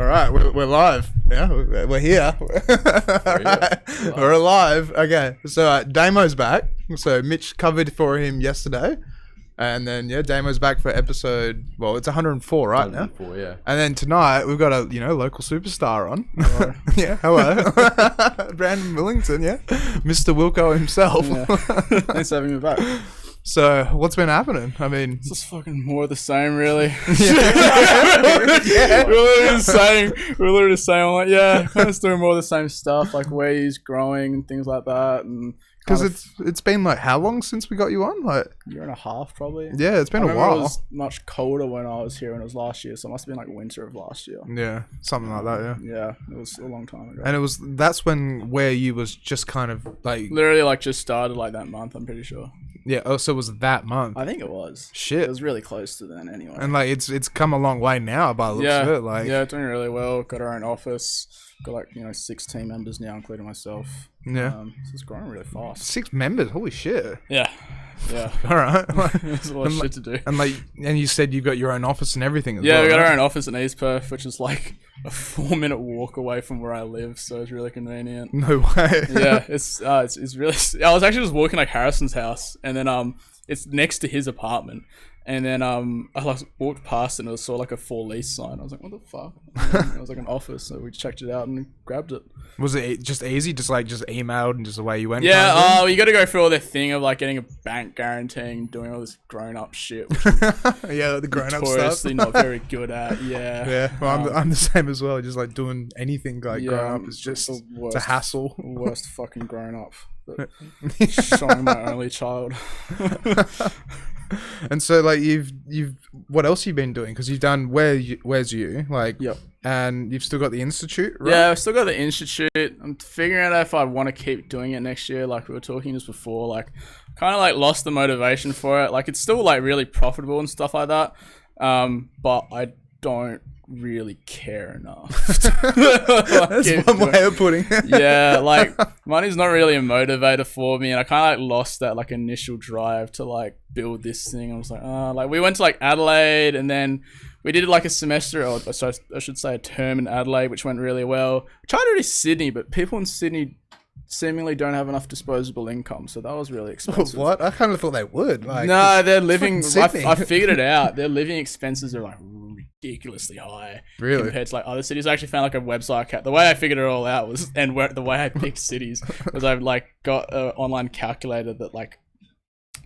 All right, we're live. Yeah, we're here. We're alive. Okay, so Damo's back. So Mitch covered for him yesterday, and then Damo's back for episode. Well, it's 104 right 104, now. Yeah. And then tonight we've got a local superstar on. Hello. Hello, Brandon Millington. Yeah, Mr. Willco himself. Yeah. Thanks for having me back. So what's been happening? I mean, It's just fucking more of the same, really. Yeah. We're literally saying, like, yeah, kind of doing more of the same stuff, like where he's growing and things like that, and because it's been like how long since we got you on? Like year and a half, probably. yeah, it's been I a remember while. It was much colder when I was here, and it was last year, so it must have been like winter of last year. Yeah, something like that. Yeah. Yeah, it was a long time ago. And that's when where you was just kind of like Literally, like, just started like that month. I'm pretty sure. so it was that month. I think it was. Shit. It was really close to then, anyway. And like it's come a long way now by the looks of it. Like yeah, doing really well. Got our own office. Got like 6 team members now, including myself. Yeah. So it's growing really fast. 6 members. Holy shit. Yeah. Yeah. All right. There's a lot of shit to do. And you said you've got your own office and everything as Yeah, well. we got right? our own office in East Perth, which is like a 4-minute walk away from where I live, so it's really convenient. No way. Yeah, it's really. I was actually just walking like Harrison's house, and then it's next to his apartment, and then I like walked past and I saw like a for lease sign. I was like, what the fuck? And it was like an office, so we checked it out and grabbed it. Was it just easy? Just emailed and just away you went? Yeah, kind of you got to go through all their thing of like getting a bank guaranteeing, doing all this grown up shit, which yeah, the grown up notoriously stuff. not very good at. Yeah. Yeah, well, I'm the same as well. Just like doing anything like growing up is just the it's a hassle. Worst fucking grown up. But showing my only child. And so like you've what else you've been doing? Because you've done where's you like Yep. and you've still got the institute, right? Yeah, I've still got the institute. I'm figuring out if I want to keep doing it next year, like we were talking just before. Like, kind of like lost the motivation for it. Like, it's still like really profitable and stuff like that. But I don't really care enough. That's one way of putting it. Yeah, like money's not really a motivator for me, and I kind of like lost that like initial drive to like build this thing. I was like, we went to like Adelaide, and then we did like a semester, or so I should say a term in Adelaide, which went really well. I tried to do Sydney, but people in Sydney seemingly don't have enough disposable income, so that was really expensive. What? I kind of thought they would. Like, No, their living. Sydney. I figured it out. Their living expenses are like ridiculously high, Really? compared to like other cities. I actually found like a website. The way I figured it all out was, and the way I picked cities was I've like got an online calculator that like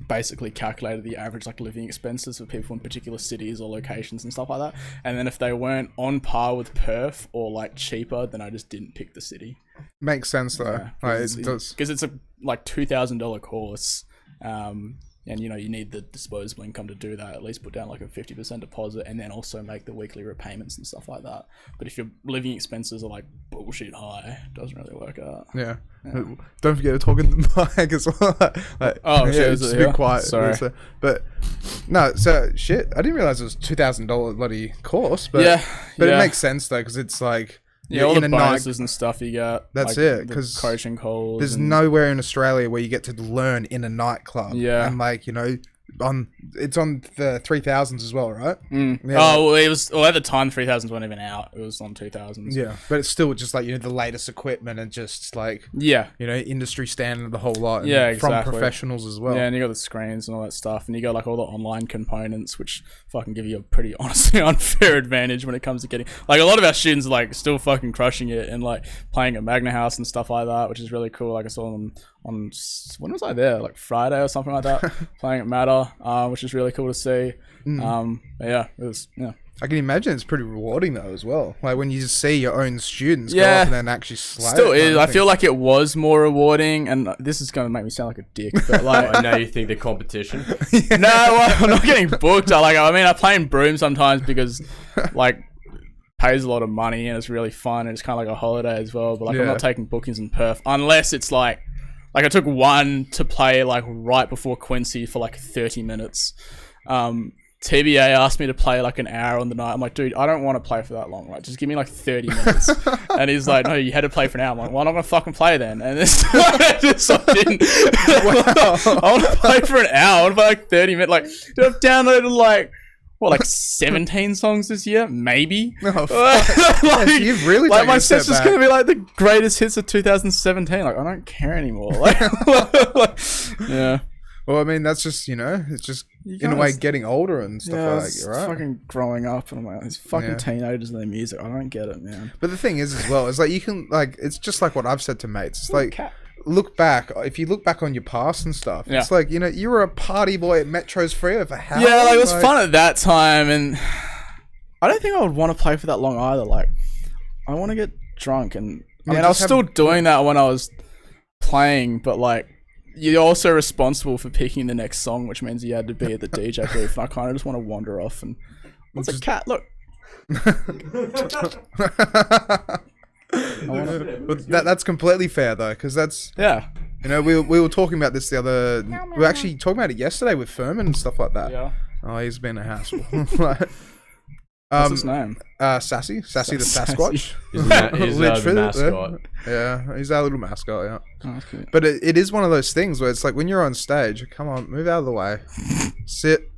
basically calculated the average like living expenses for people in particular cities or locations and stuff like that. And then if they weren't on par with Perth or like cheaper, then I just didn't pick the city. makes sense though. Yeah, Like, it does. because it's a like $2,000 course, and you need the disposable income to do that. At least put down like a 50% deposit, and then also make the weekly repayments and stuff like that. But if your living expenses are like bullshit high, it doesn't really work out. Yeah. Don't forget to talk in the mic as well. Like, Oh, shit, it's is just it be here? quiet. Sorry. But no, so shit. I didn't realize it was $2,000 bloody course. But Yeah, but yeah. it makes sense though because it's like Yeah, all the in a bonuses and stuff you get. That's like it, the 'cause coaching calls. there's and- nowhere in Australia where you get to learn in a nightclub. Yeah. And like it's on the 3000s as well, right? Mm. Yeah. Oh, well, it was. Well, at the time, 3000s weren't even out. It was on 2000s. Yeah, but it's still just like the latest equipment and just like Yeah. industry standard the whole lot. And Yeah, from exactly. professionals as well. Yeah, and you got the screens and all that stuff, and you got like all the online components, which fucking give you a pretty honestly unfair advantage when it comes to getting like a lot of our students are like still fucking crushing it and like playing at Magna House and stuff like that, which is really cool. Like I saw them on when was I there? Like Friday or something like that, playing at Matter, which is really cool to see. But yeah, it was I can imagine it's pretty rewarding though as well. Like when you just see your own students go Yeah. up and then actually slay Still it, is. I feel like it was more rewarding, and this is going to make me sound like a dick, but like, I know you think the competition. no, well, I'm not getting booked. I play in Broome sometimes because, like, pays a lot of money and it's really fun and it's kind of like a holiday as well. But like, I'm Yeah. not taking bookings in Perth unless it's like I took one to play like right before Quincy for like 30 minutes. TBA asked me to play like an hour on the night. I'm like, dude, I don't want to play for that long. Like, just give me like 30 minutes. And he's like, no, you had to play for an hour. I'm like, well, I'm not going to fucking play then. And this just I didn't. I want to play for an hour. I want to play like 30 minutes. Like, dude, I've downloaded like like 17 songs this year, maybe. Oh, like, you've really like my set's set's just gonna be like the greatest hits of 2017. Like I don't care anymore. Like, yeah. Well, I mean, that's just, it's just in a way getting older and stuff like that, it's right? fucking growing up, and I'm like, these fucking teenagers and their music. I don't get it, man. But the thing is, as well, is like you can it's just like what I've said to mates. It's like look back. If you look back on your past and stuff, it's like you were a party boy at Metro's Free for how? Yeah, like it was fun at that time, and I don't think I would want to play for that long either. Like, I want to get drunk, and I was still doing that when I was playing, but like. You're also responsible for picking the next song, which means you had to be at the DJ booth, and I kind of just want to wander off and... It's a cat, look! That's completely fair, though, because that's... Yeah. We were talking about this the other... We were actually talking about it yesterday with Furman and stuff like that. Yeah. Oh, he's been a hassle. What's his name? Sassy the Sasquatch. He's the mascot. Yeah, he's our little mascot, yeah. Oh, that's cute. But it is one of those things where it's like when you're on stage, come on, move out of the way. Sit.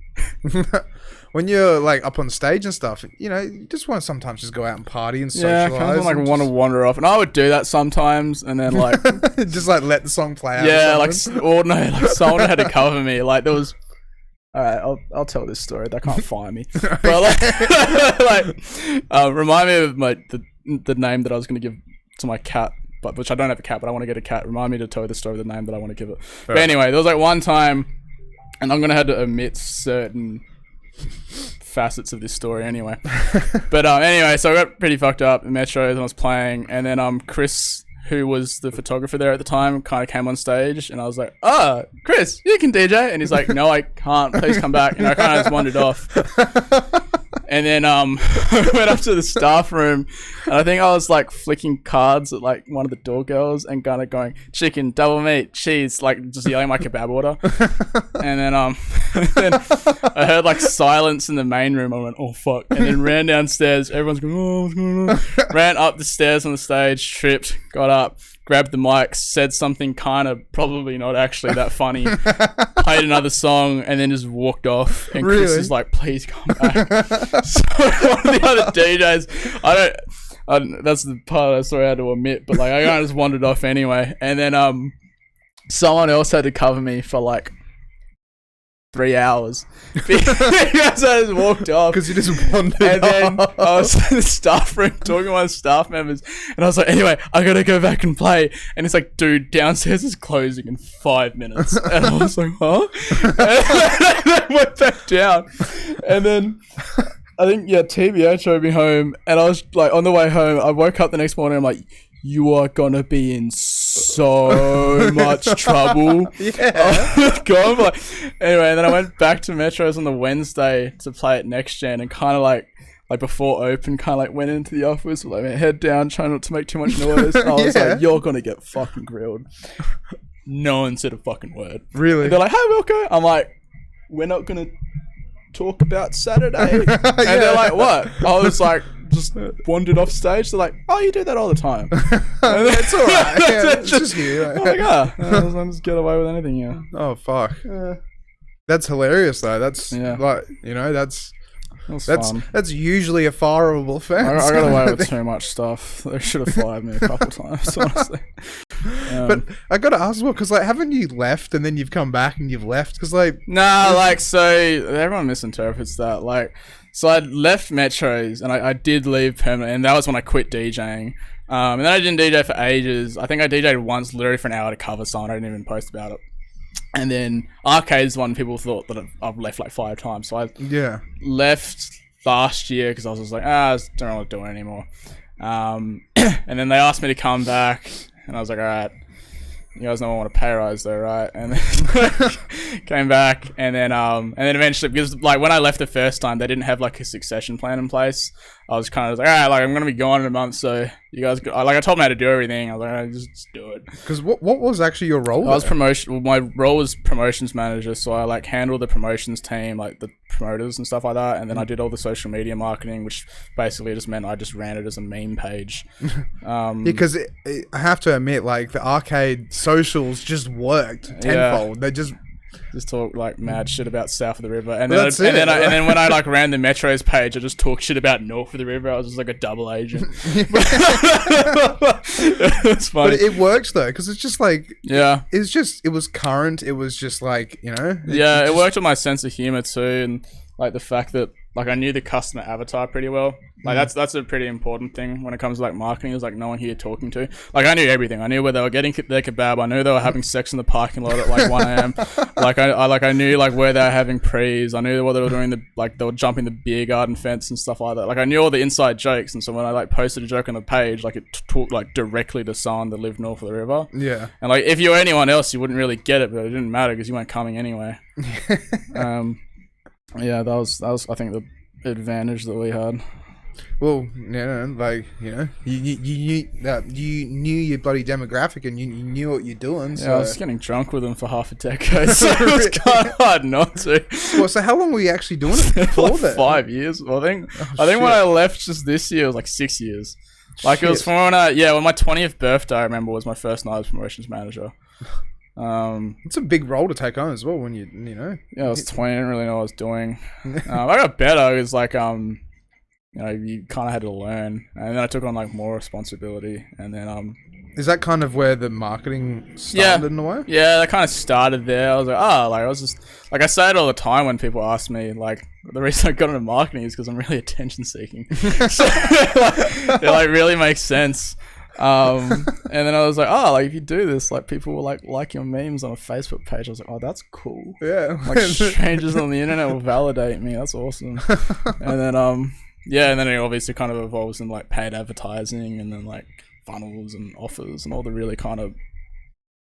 When you're like up on stage and stuff, you just want to sometimes just go out and party and socialize. Yeah, I kind of want to wander off. And I would do that sometimes and then like... just like let the song play out. Yeah, like someone had to cover me. Like there was... Alright, I'll tell this story. They can't fire me. But remind me of the name that I was going to give to my cat, which I don't have a cat, but I want to get a cat. Remind me to tell the story of the name that I want to give it. But anyway, there was like one time, and I'm going to have to omit certain facets of this story anyway. But anyway, so I got pretty fucked up in Metros and I was playing, and then Chris, who was the photographer there at the time, kind of came on stage, and I was like, Chris, you can DJ. And he's like, no, I can't. Please come back. And I kind of just wandered off. And then I went up to the staff room, and I think I was like flicking cards at like one of the door girls and kind of going, chicken, double meat, cheese, like just yelling my kebab order. And then then I heard like silence in the main room. I went, oh fuck. And then ran downstairs. Everyone's going, oh, what's going on? Ran up the stairs on the stage, tripped, got up, grabbed the mic, said something kind of probably not actually that funny, played another song, and then just walked off. And Chris is like, please come back. So one of the other DJs, I don't, that's the part of the story I had to admit, but like I kind of just wandered off anyway. And then someone else had to cover me for like 3 hours because I just walked off because you just wandered and then off. I was in the staff room talking to my staff members, and I was like, anyway, I gotta go back and play. And it's like, dude, downstairs is closing in 5 minutes. And I was like, huh? And then I went back down, and then I think TBH drove me home, and I was like, on the way home, I woke up the next morning, I'm like, you are gonna be in so much trouble. Yeah. God, like, anyway, and then I went back to Metros on the Wednesday to play at Next Gen, and kind of like before open, kind of like went into the office with like my head down, trying not to make too much noise. I was like, you're gonna get fucking grilled. No one said a fucking word. Really? And they're like, hey, Willco. I'm like, we're not gonna talk about Saturday. And they're like, what? I was like, just wandered off stage. They're like, oh, you do that all the time. It's alright. Yeah, it's just you. I'm like, I just get away with anything, yeah. Oh fuck. That's hilarious though. That's like, that's usually a fireable offense. I got away with too much stuff. They should have fired me a couple times, honestly. But I gotta ask, well, because like, haven't you left and then you've come back and you've left? Because like, nah, like, so everyone misinterprets that. Like, so I left Metros and I did leave permanently, and that was when I quit DJing. And then I didn't DJ for ages. I think I DJed once, literally for an hour to cover someone. I didn't even post about it. And then Arcade's one people thought that I've left like 5 times. So I left last year because I was just like, I just don't want to do it anymore. And then they asked me to come back, and I was like, all right, you guys know I want a pay rise though, right? And then came back, and then eventually, because like when I left the first time, they didn't have like a succession plan in place. I was kind of like, all right, like I'm gonna be gone in a month, so you guys, like I told them how to do everything. I was like, all right, just do it. Because what was actually your role? I was promotion. Well, my role was promotions manager, so I like handled the promotions team, like the promoters and stuff like that, and then I did all the social media marketing, which basically just meant I just ran it as a meme page. Because I have to admit, like the Arcade socials just worked tenfold. They just Just talk like mad shit about south of the river, and then when I like ran the Metros page, I just talked shit about north of the river. I was just like a double agent. It's funny, but it works though, because it's just like it was current. It was just like it worked with my sense of humor too, and like the fact that like I knew the customer avatar pretty well. Like that's a pretty important thing when it comes to like marketing, is like knowing who you're talking to. Like I knew everything. I knew where they were getting their kebab. I knew they were having sex in the parking lot at like 1 a.m. Like I knew like where they were having prees. I knew what they were doing. They were jumping the beer garden fence and stuff like that. Like I knew all the inside jokes. And so when I like posted a joke on the page, like it talked like directly to someone that lived north of the river. Yeah. And like if you were anyone else, you wouldn't really get it, but it didn't matter because you weren't coming anyway. Yeah, that was I think the advantage that we had. Well, like you knew your bloody demographic and you knew what you're doing. So. Yeah, I was getting drunk with them for half a decade, so it was kind of hard not to. Well, so how long were you actually doing it before like that? 5 years, I think. I think when I left just this year, it was like 6 years. Like it was from when when my 20th birthday, I remember, was my first night as promotions manager. It's a big role to take on as well when you know. Yeah, I was 20. I didn't really know what I was doing. I got better. It was like you kind of had to learn, and then I took on like more responsibility, and then is that kind of where the marketing started in a way? Yeah, that kind of started there. I was like, I was just like, I say it all the time when people ask me, like, the reason I got into marketing is because I'm really attention seeking. So it like really makes sense. And then I was like, like if you do this, like people will like your memes on a Facebook page. I was like, oh, that's cool. Yeah, like strangers on the internet will validate me. That's awesome. And then and then it obviously kind of evolves in like paid advertising, and then like funnels and offers and all the really kind of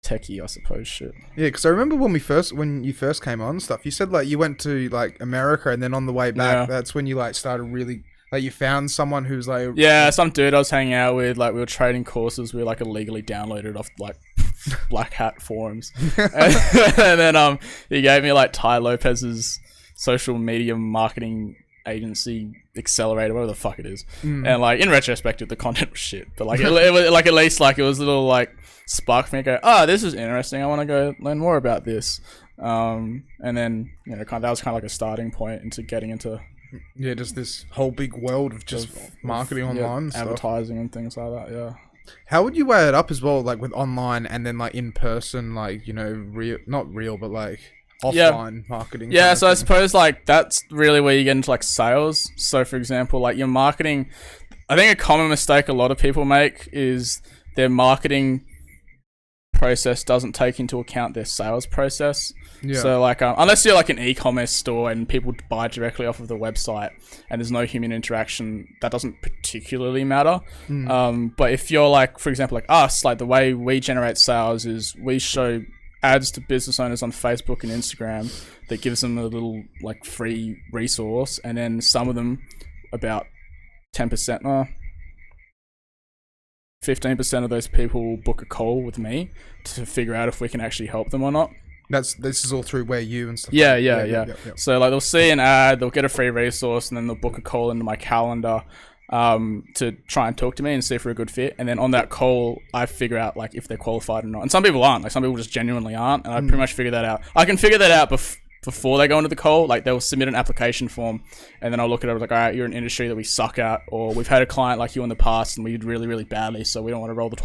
techie, I suppose, shit. Yeah, because I remember when you first came on and stuff, you said like you went to like America, and then on the way back, that's when you like started really. Like you found someone who's like... Yeah, some dude I was hanging out with, like we were trading courses, we were like illegally downloaded off like Black Hat forums. And then he gave me like Ty Lopez's social media marketing agency accelerator, whatever the fuck it is. And like in retrospect, the content was shit. But like it was like at least like it was a little like spark for me to go, this is interesting. I want to go learn more about this. And then, that was kind of like a starting point into getting into... Yeah, just this whole big world of just marketing online stuff. Advertising and things like that, yeah. How would you weigh it up as well, like with online and then like in person, like, not real, but like offline marketing? Yeah, so I suppose like that's really where you get into like sales. So for example, like your marketing, I think a common mistake a lot of people make is their marketing process doesn't take into account their sales process. Yeah. So like unless you're like an e-commerce store and people buy directly off of the website and there's no human interaction, that doesn't particularly matter. But if you're like, for example, like us, like the way we generate sales is we show ads to business owners on Facebook and Instagram that gives them a little like free resource, and then some of them, about 10%, 15% of those people will book a call with me to figure out if we can actually help them or not. This is all through Where You and stuff. Yeah. So like they'll see an ad, they'll get a free resource, and then they'll book a call into my calendar to try and talk to me and see if we're a good fit. And then on that call, I figure out like if they're qualified or not. And some people aren't. Like some people just genuinely aren't. And I pretty much figure that out. I can figure that out before they go into the call. Like they'll submit an application form, and then I'll look at it like, all right, you're an industry that we suck at, or we've had a client like you in the past and we did really, really badly, so we don't want to roll the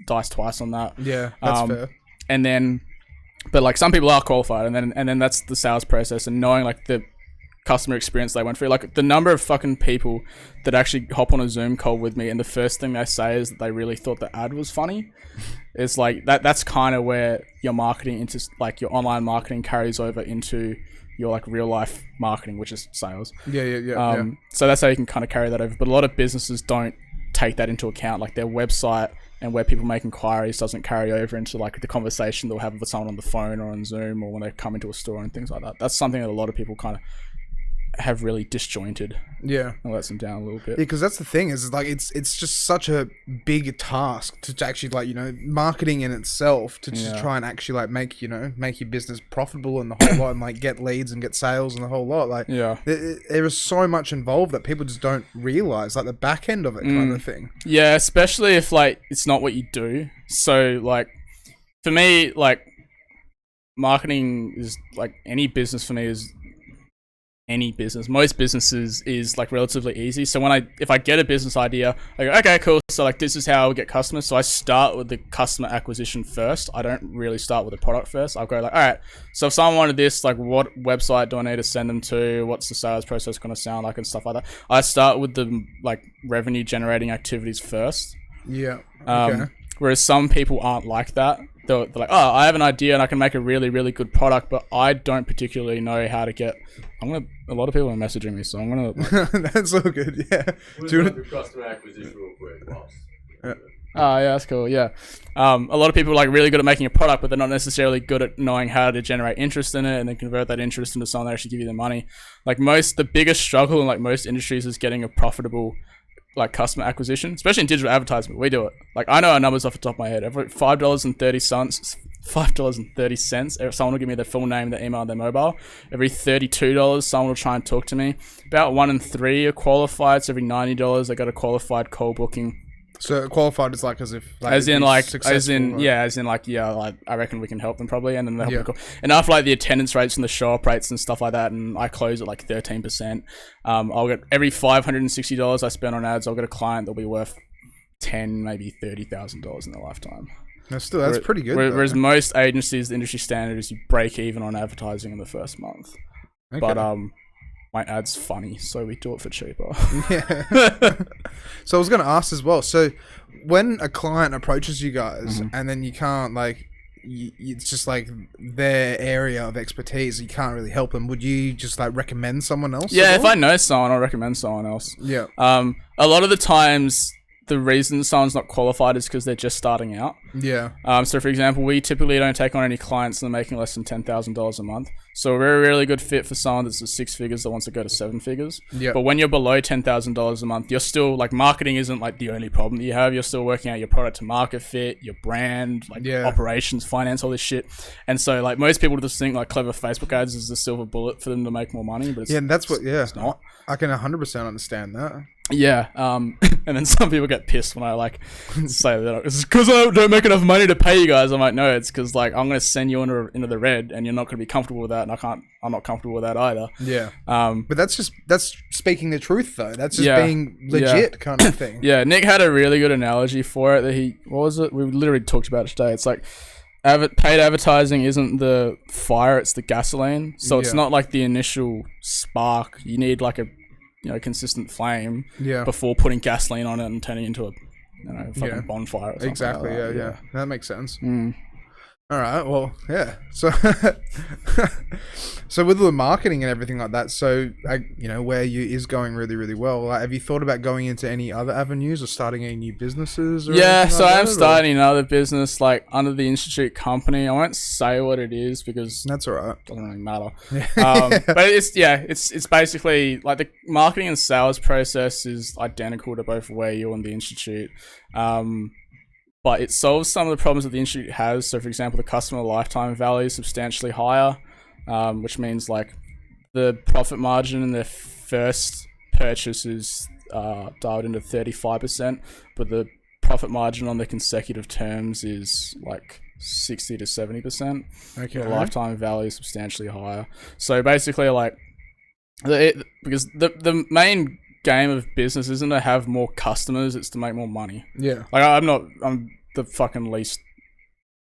dice twice on that. Yeah, that's fair. And then, but like some people are qualified, and then that's the sales process, and knowing like the customer experience they went through. Like the number of fucking people that actually hop on a Zoom call with me and the first thing they say is that they really thought the ad was funny. It's like that's kind of where your marketing into like your online marketing carries over into your like real life marketing, which is sales. Yeah. So that's how you can kind of carry that over. But a lot of businesses don't take that into account. Like their website and where people make inquiries doesn't carry over into like the conversation they'll have with someone on the phone or on Zoom or when they come into a store and things like that. That's something that a lot of people kind of have really disjointed. Yeah, and lets them down a little bit. Yeah, because that's the thing is like it's just such a big task to actually like marketing in itself to just try and actually like make your business profitable and the whole lot, and like get leads and get sales and the whole lot. Like there is so much involved that people just don't realize, like the back end of it kind of thing. Yeah, especially if like it's not what you do. So like for me, like marketing is like any business for me is any business. Most businesses is like relatively easy. So if I get a business idea, I go, okay, cool. So like this is how I would get customers. So I start with the customer acquisition first. I don't really start with the product first. I'll go like, all right, so if someone wanted this, like what website do I need to send them to? What's the sales process going to sound like and stuff like that? I start with the like revenue generating activities first. Yeah. Okay. Whereas some people aren't like that. They're like, oh, I have an idea and I can make a really, really good product, but I don't particularly know how to get. A lot of people are messaging me, so I'm gonna. Like, that's all good. Yeah. Do you want the customer acquisition real quick? Oh yeah, that's cool. Yeah, a lot of people are like really good at making a product, but they're not necessarily good at knowing how to generate interest in it and then convert that interest into something that actually give you the money. Like the biggest struggle in like most industries is getting a profitable like customer acquisition, especially in digital advertisement. We do it. Like I know our numbers off the top of my head. Every $5.30, if someone will give me their full name, their email, their mobile. Every $32, someone will try and talk to me. About 1 in 3 are qualified. So every $90, they got a qualified call booking. So qualified is like as if like I reckon we can help them probably, and then they help them. And after like the attendance rates and the show up rates and stuff like that, and I close at like 13%. I'll get every $560 I spend on ads, I'll get a client that'll be worth $10,000, maybe $30,000 in their lifetime. That's pretty good. Whereas most agencies, the industry standard is you break even on advertising in the first month. Okay. But my ad's funny, so we do it for cheaper. Yeah. So I was going to ask as well. So when a client approaches you guys and then you can't like, it's just like their area of expertise, you can't really help them. Would you just like recommend someone else? Yeah, if I know someone, I'll recommend someone else. Yeah. A lot of the times, the reason someone's not qualified is because they're just starting out. Yeah. So for example, we typically don't take on any clients that are making less than $10,000 a month. So we're a really good fit for someone that's at 6 figures that wants to go to 7 figures. Yeah. But when you're below $10,000 a month, you're still like marketing isn't like the only problem that you have. You're still working out your product to market fit, your brand, like operations, finance, all this shit. And so like most people just think like clever Facebook ads is the silver bullet for them to make more money, but it's, it's not. I can 100% understand that. Yeah, and then some people get pissed when I like say that it's because I don't make enough money to pay you guys. I'm like, no, it's because like I'm gonna send you into the red, and you're not gonna be comfortable with that, and I'm not comfortable with that either. Yeah. But that's speaking the truth though. That's just being legit kind of thing. Yeah, Nick had a really good analogy for it. That what was it? We literally talked about it today. It's like paid advertising isn't the fire; it's the gasoline. So it's not like the initial spark. You need like a consistent flame before putting gasoline on it and turning into a fucking bonfire or something. Exactly, like yeah. That makes sense. Mm. All right, well, yeah. So so with the marketing and everything like that, so where you is going really, really well. Like, have you thought about going into any other avenues or starting any new businesses? Or so I'm starting another business like under the Institute company. I won't say what it is because that's all right. Doesn't really matter. But it's basically like the marketing and sales process is identical to both where you and the Institute. But it solves some of the problems that the Institute has. So, for example, the customer lifetime value is substantially higher, which means like the profit margin in their first purchase is dialed into 35%, but the profit margin on the consecutive terms is like 60 to 70%. Okay. The lifetime value is substantially higher. So basically, like, because the main game of business isn't to have more customers, it's to make more money. Yeah. Like I'm the fucking least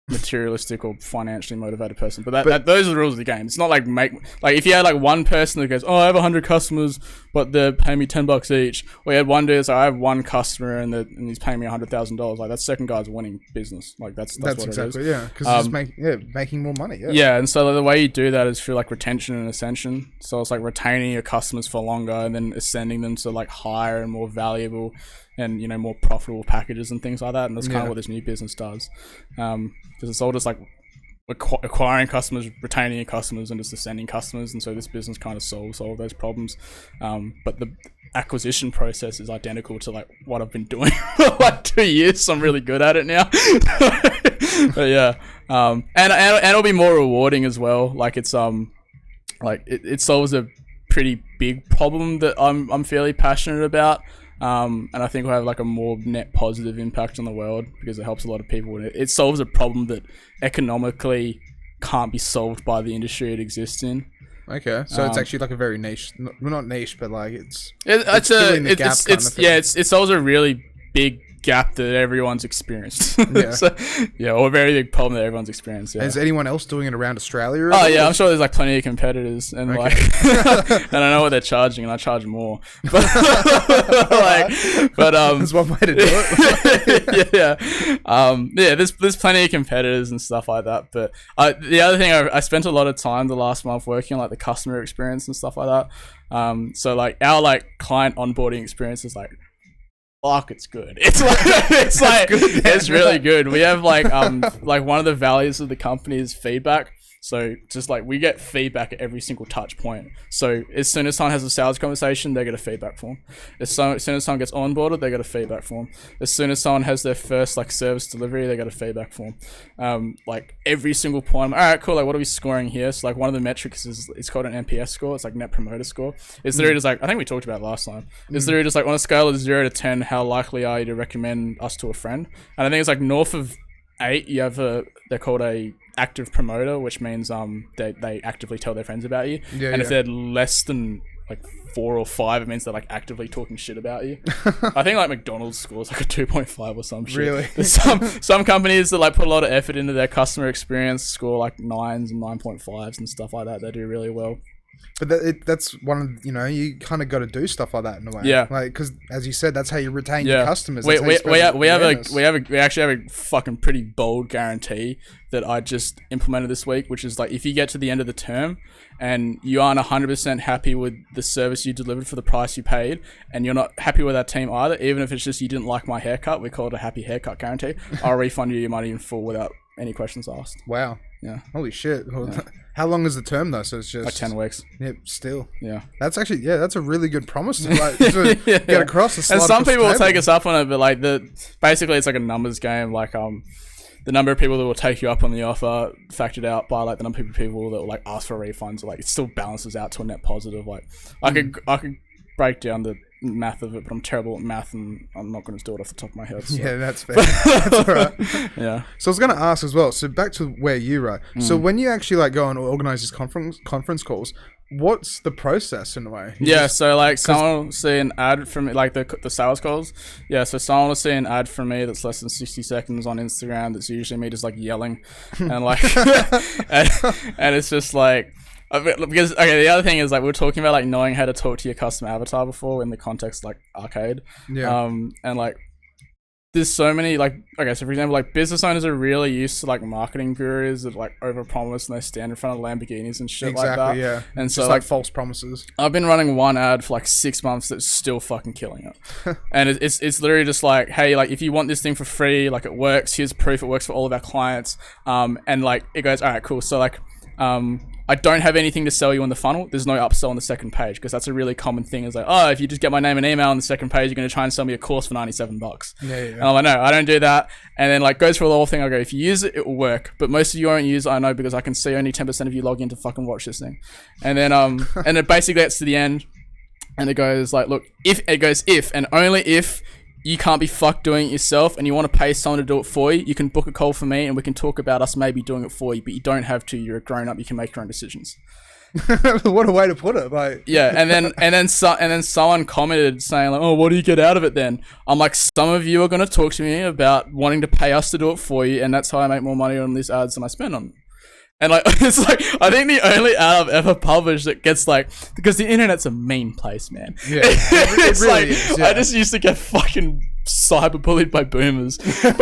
materialistic or financially motivated person, but those are the rules of the game. It's not like if you had like one person that goes, oh, I have 100 customers but they're paying me $10 each, or you had one dude that's like, I have one customer and he's paying me $100,000, like that second guy's winning business. Like that's what exactly it is. Because he's making more money. And so the way you do that is through like retention and ascension. So it's like retaining your customers for longer and then ascending them to like higher and more valuable and more profitable packages and things like that. And that's kind of what this new business does, because it's all just like acquiring customers, retaining your customers, and just ascending customers. And so this business kind of solves all of those problems, but the acquisition process is identical to like what I've been doing for like 2 years, so I'm really good at it now. But yeah, and it'll be more rewarding as well. Like it's like it solves a pretty big problem that I'm fairly passionate about. And I think we'll have like a more net positive impact on the world because it helps a lot of people. And it solves a problem that economically can't be solved by the industry it exists in. Okay, so it's actually like a very niche, not niche, but like it's also a really big gap that everyone's experienced. Yeah. Or a very big problem that everyone's experienced. Yeah. Is anyone else doing it around Australia? Oh yeah, I'm sure there's like plenty of competitors, and like, and I know what they're charging, and I charge more. But there's one way to do it. There's plenty of competitors and stuff like that. But the other thing, I spent a lot of time the last month working on like the customer experience and stuff like that. So like our like client onboarding experience is like, fuck, it's good. It's really good. We have like one of the values of the company is feedback. So just like we get feedback at every single touch point. So as soon as someone has a sales conversation, they get a feedback form. As soon as someone gets onboarded, they get a feedback form. As soon as someone has their first like service delivery, they get a feedback form. Like every single point. All right, cool. Like what are we scoring here? So like one of the metrics is it's called an NPS score. It's like Net Promoter Score. It's literally just like, I think we talked about it last time. It's literally just like on a scale of 0 to 10, how likely are you to recommend us to a friend? And I think it's like north of 8, you have they're called a active promoter, which means they actively tell their friends about you. If they're less than like 4 or 5, it means they're like actively talking shit about you. I think like McDonald's scores like a 2.5 or some shit. Really? There's some companies that like put a lot of effort into their customer experience, score like 9s and 9.5s and stuff like that. They do really well. But that's one of, you kind of got to do stuff like that in a way. Yeah. Like, because as you said, that's how you retain your customers. We actually have a fucking pretty bold guarantee that I just implemented this week, which is like, if you get to the end of the term and you aren't 100% happy with the service you delivered for the price you paid, and you're not happy with our team either, even if it's just you didn't like my haircut, we call it a happy haircut guarantee. I'll refund you your money in full without any questions asked. Wow. Yeah. Holy shit. Yeah. How long is the term though? So it's just like 10 weeks. Yep. Still. Yeah. That's actually that's a really good promise to like to get across. And some people will take us up on it, but like basically it's like a numbers game. Like the number of people that will take you up on the offer factored out by like the number of people that will like ask for refunds. Like it still balances out to a net positive. Like I could break down the math of it, but I'm terrible at math and I'm not going to do it off the top of my head. So. Yeah, that's fair. That's all right. Yeah. So I was going to ask as well. So back to where you were. So when you actually like go and organize these conference calls, what's the process in a way? So like someone will see an ad from me, like the sales calls. Yeah, so someone will see an ad from me that's less than 60 seconds on Instagram. That's usually me just like yelling and like, and it's just like. Because the other thing is like we were talking about like knowing how to talk to your custom avatar before in the context like arcade, and like there's so many like so for example like business owners are really used to like marketing gurus that like overpromise and they stand in front of Lamborghinis and shit like that. Yeah, and so just like false promises. I've been running one ad for like 6 months that's still fucking killing it, and it's literally just like, hey, like if you want this thing for free, like it works. Here's proof it works for all of our clients, and like it goes, all right, cool. So like I don't have anything to sell you on the funnel. There's no upsell on the second page because that's a really common thing. Is like, oh, if you just get my name and email on the second page, you're going to try and sell me a course for $97. Yeah. And I'm like, no, I don't do that. And then like goes through the whole thing. I go, if you use it, it will work. But most of you won't use it, I know, because I can see only 10% of you log in to fucking watch this thing. And then and it basically gets to the end, and it goes like, look, if and only if you can't be fucked doing it yourself and you want to pay someone to do it for you, you can book a call for me and we can talk about us maybe doing it for you, but you don't have to. You're a grown up. You can make your own decisions. What a way to put it. Like, yeah. And then someone commented saying like, oh, what do you get out of it then? I'm like, some of you are going to talk to me about wanting to pay us to do it for you, and that's how I make more money on these ads than I spend on them. And like, it's like, I think the only ad I've ever published that gets like, because the internet's a mean place, man. Yeah, it really like, is, yeah. I just used to get fucking cyberbullied by boomers. But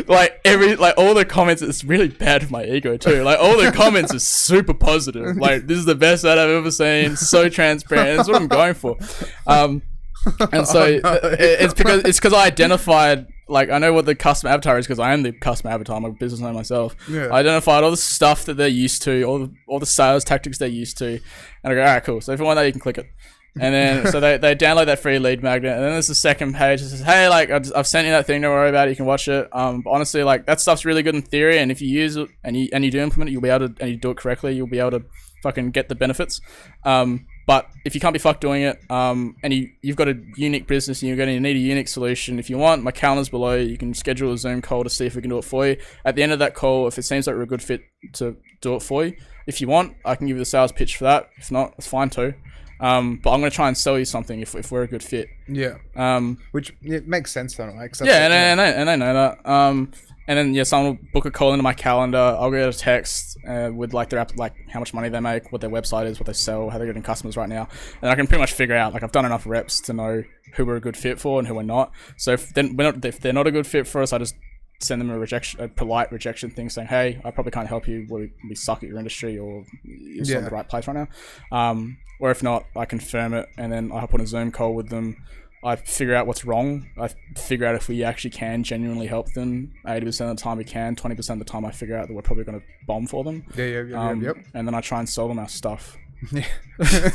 like all the comments, it's really bad for my ego too. Like all the comments are super positive. Like, this is the best ad I've ever seen. So transparent. That's what I'm going for. And so it's because I identified, like, I know what the customer avatar is because I am the customer avatar. I'm a business owner myself. Yeah. I identified all the stuff that they're used to, all the sales tactics they're used to, and I go, all right, cool. So if you want that, you can click it. And then so they download that free lead magnet, and then there's the second page that says, hey, like I've sent you that thing. Don't worry about it. You can watch it. But honestly, like that stuff's really good in theory, and if you use it and you do implement it, you'll be able to, and you do it correctly, you'll be able to fucking get the benefits. But if you can't be fucked doing it, and you've got a unique business and you're going to need a unique solution, if you want, my calendar's below. You can schedule a Zoom call to see if we can do it for you. At the end of that call, if it seems like we're a good fit to do it for you, if you want, I can give you the sales pitch for that. If not, it's fine too. But I'm going to try and sell you something if we're a good fit. Yeah. Which it makes sense though, right? And I know that. And then someone will book a call into my calendar. I'll get a text with like their app, like how much money they make, what their website is, what they sell, how they're getting customers right now, and I can pretty much figure out. Like I've done enough reps to know who we're a good fit for and who we're not. So if they're not a good fit for us, I just send them a polite rejection thing saying, hey, I probably can't help you. We suck at your industry, or you're not in the right place right now. Or if not, I confirm it, and then I hop on a Zoom call with them. I figure out what's wrong. I figure out if we actually can genuinely help them. 80% of the time we can. 20% of the time I figure out that we're probably going to bomb for them. Yep. And then I try and sell them our stuff. Yeah.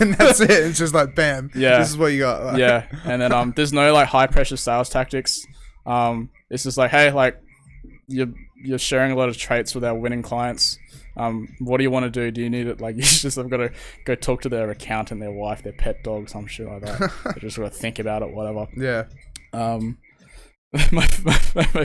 And that's it. It's just like, bam. Yeah. This is what you got. Like. Yeah. And then there's no like high pressure sales tactics. It's just like, hey, like you're sharing a lot of traits with our winning clients. What do you want to do? Do you need it? Like, I've got to go talk to their accountant, their wife, their pet dog, some shit like that. They just got to think about it, whatever. Yeah. My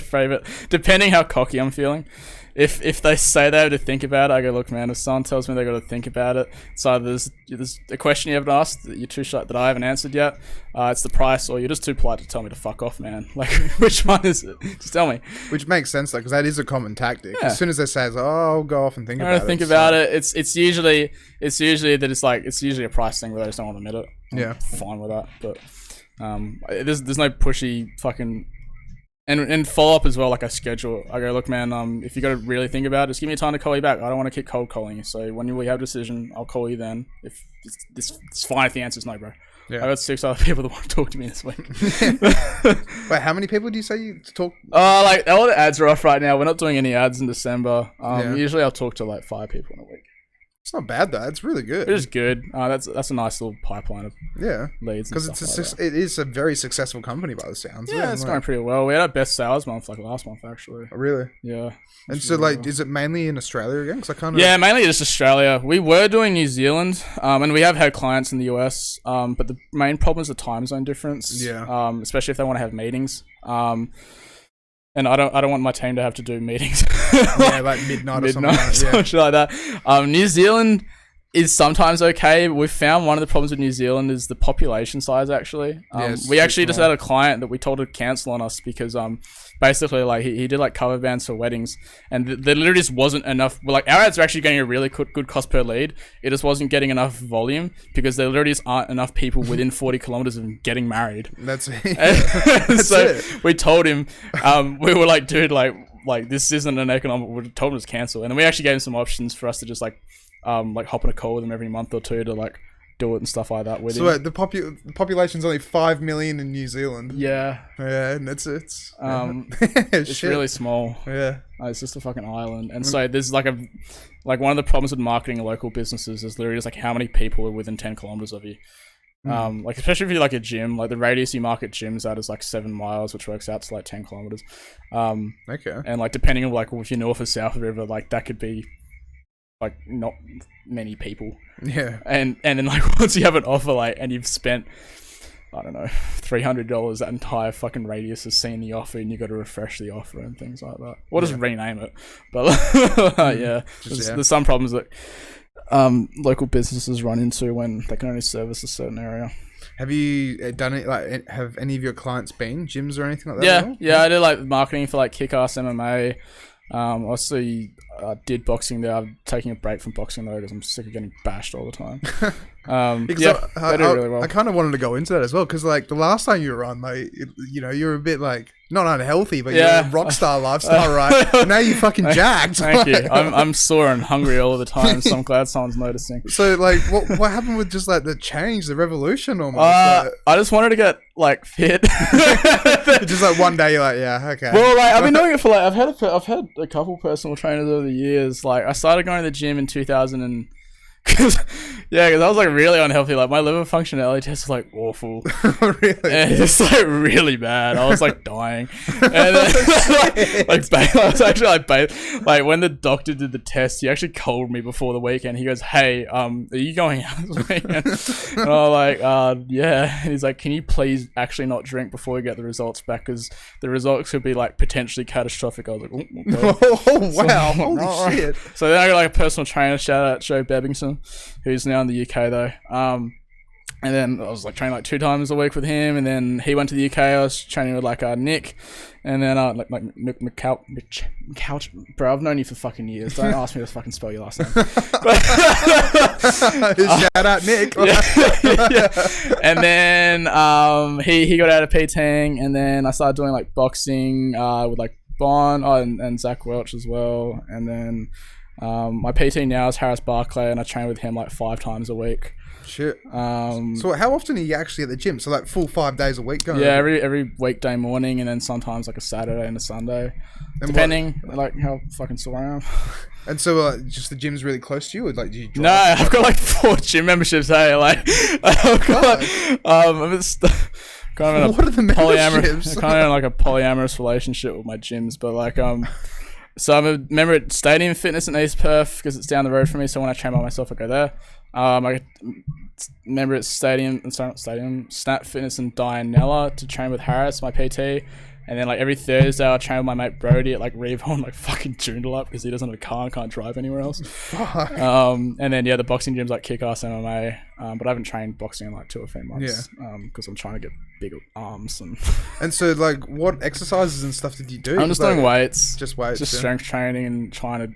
favorite, depending how cocky I'm feeling, if they say they have to think about it, I go, look, man, if someone tells me they got to think about it, it's either there's a question you haven't asked that you're too shy that I haven't answered yet, it's the price, or you're just too polite to tell me to fuck off, man. Like, which one is it? Just tell me. Which makes sense, though, because that is a common tactic. Yeah. As soon as they say, it's like, oh, I'll go off and think about it. Think about it. It's usually that it's usually a price thing where they just don't want to admit it. I'm fine with that, but there's no pushy fucking. And follow up as well, like I schedule. I go, look, man, if you got to really think about it, just give me time to call you back. I don't want to keep cold calling you. So when we have a decision, I'll call you then. If it's fine if the answer's no, bro. Yeah. I got 6 other people that want to talk to me this week. Wait, how many people do you say you talk? Like all the ads are off right now. We're not doing any ads in December. Usually I'll talk to like 5 people in a week. It's not bad though. It's really good. It is good. That's a nice little pipeline of leads. Because it is a very successful company by the sounds. Yeah, it's going pretty well. We had our best sales month like last month actually. Oh, really? Yeah. And so like, is it mainly in Australia again? Because I kind of mainly just Australia. We were doing New Zealand, and we have had clients in the US. But the main problem is the time zone difference. Yeah. Especially if they want to have meetings. And I don't want my team to have to do meetings. Like midnight or something like that. New Zealand is sometimes okay. We've found one of the problems with New Zealand is the population size, actually. We actually just had a client that we told to cancel on us because basically like he did like cover bands for weddings, and there literally just wasn't enough. Well, like our ads are actually getting a really good cost per lead. It just wasn't getting enough volume because there literally just aren't enough people within 40 kilometers of getting married. That's it. So we told him, we were like, dude, like this isn't an economic. We told him to cancel, and then we actually gave him some options for us to just like hop on a call with them every month or two to like do it and stuff like that with him. So the population's only 5 million in New Zealand. Yeah, and it's it's really small. Yeah, it's just a fucking island, and so there's like one of the problems with marketing local businesses is literally just like how many people are within 10 kilometers of you. Like especially if you're like a gym, like the radius you market gyms at is like 7 miles, which works out to like 10 kilometers. Okay, and like depending on like if you're north or south of the river, like that could be like not many people. Yeah. And then like once you have an offer like and you've spent I don't know $300, that entire fucking radius has seen the offer and you got to refresh the offer and things like that. Or just rename it. But there's some problems that local businesses run into when they can only service a certain area. Have you done it? Like, have any of your clients been gyms or anything like that? Yeah. I did like marketing for like Kick-Ass MMA. Also did boxing there. I'm taking a break from boxing though because I'm sick of getting bashed all the time. They do really well. I kind of wanted to go into that as well because like the last time you were on, like you know, you were a bit like not unhealthy, but you're a rock star lifestyle, right? Now you fucking jacked. Thank you. I'm sore and hungry all the time, so I'm glad someone's noticing. So like, what happened with just like the change, the revolution almost? I just wanted to get like fit. Just like one day you're like, yeah, okay. Well, like I've been doing it for like I've had a couple personal trainers over the years. Like I started going to the gym in 2000 and Because I was like really unhealthy. Like my liver functionality test was like awful. Really? And it's like really bad. I was like dying. And then I was actually like when the doctor did the test, he actually called me before the weekend. He goes, "Hey, are you going out this weekend?" And I was like, yeah. And he's like, "Can you please actually not drink before we get the results back? Because the results could be like potentially catastrophic." I was like, "Oh, okay." Oh wow! Holy shit! So then I got like a personal trainer, shout out Joe Bebbington, who's now in the UK though. And then I was like training like 2 times a week with him, and then he went to the UK. I was training with like Nick, and then like McCouch, bro. I've known you for fucking years. Don't ask me to fucking spell your last name. Shout out Nick. Yeah. And then he got out of PTing, and then I started doing like boxing with like Bon and Zach Welch as well, and then my PT now is Harris Barclay, and I train with him like 5 times a week. Shit. So how often are you actually at the gym? So like full 5 days a week going? Yeah, every weekday morning, and then sometimes like a Saturday and a Sunday, and depending like how fucking sore I am. And so just the gym's really close to you, or like do you drive? No, I've got like 4 gym memberships. Hey, like I've got kind of what are the memberships? kind of like a polyamorous relationship with my gyms, but like so I'm a member at Stadium Fitness in East Perth because it's down the road from me. So when I train by myself, I go there. I member at Snap Fitness in Dianella to train with Harris, my PT. And then like every Thursday I train with my mate Brody at like Revon, like fucking Joondalup because he doesn't have a car and can't drive anywhere else. Fuck. And then yeah, the boxing gyms like Kick-Ass MMA, but I haven't trained boxing in like 2 or 3 months. Yeah. Because I'm trying to get bigger arms and. And so like, what exercises and stuff did you do? I'm just doing weights, just weights, just strength training and trying to.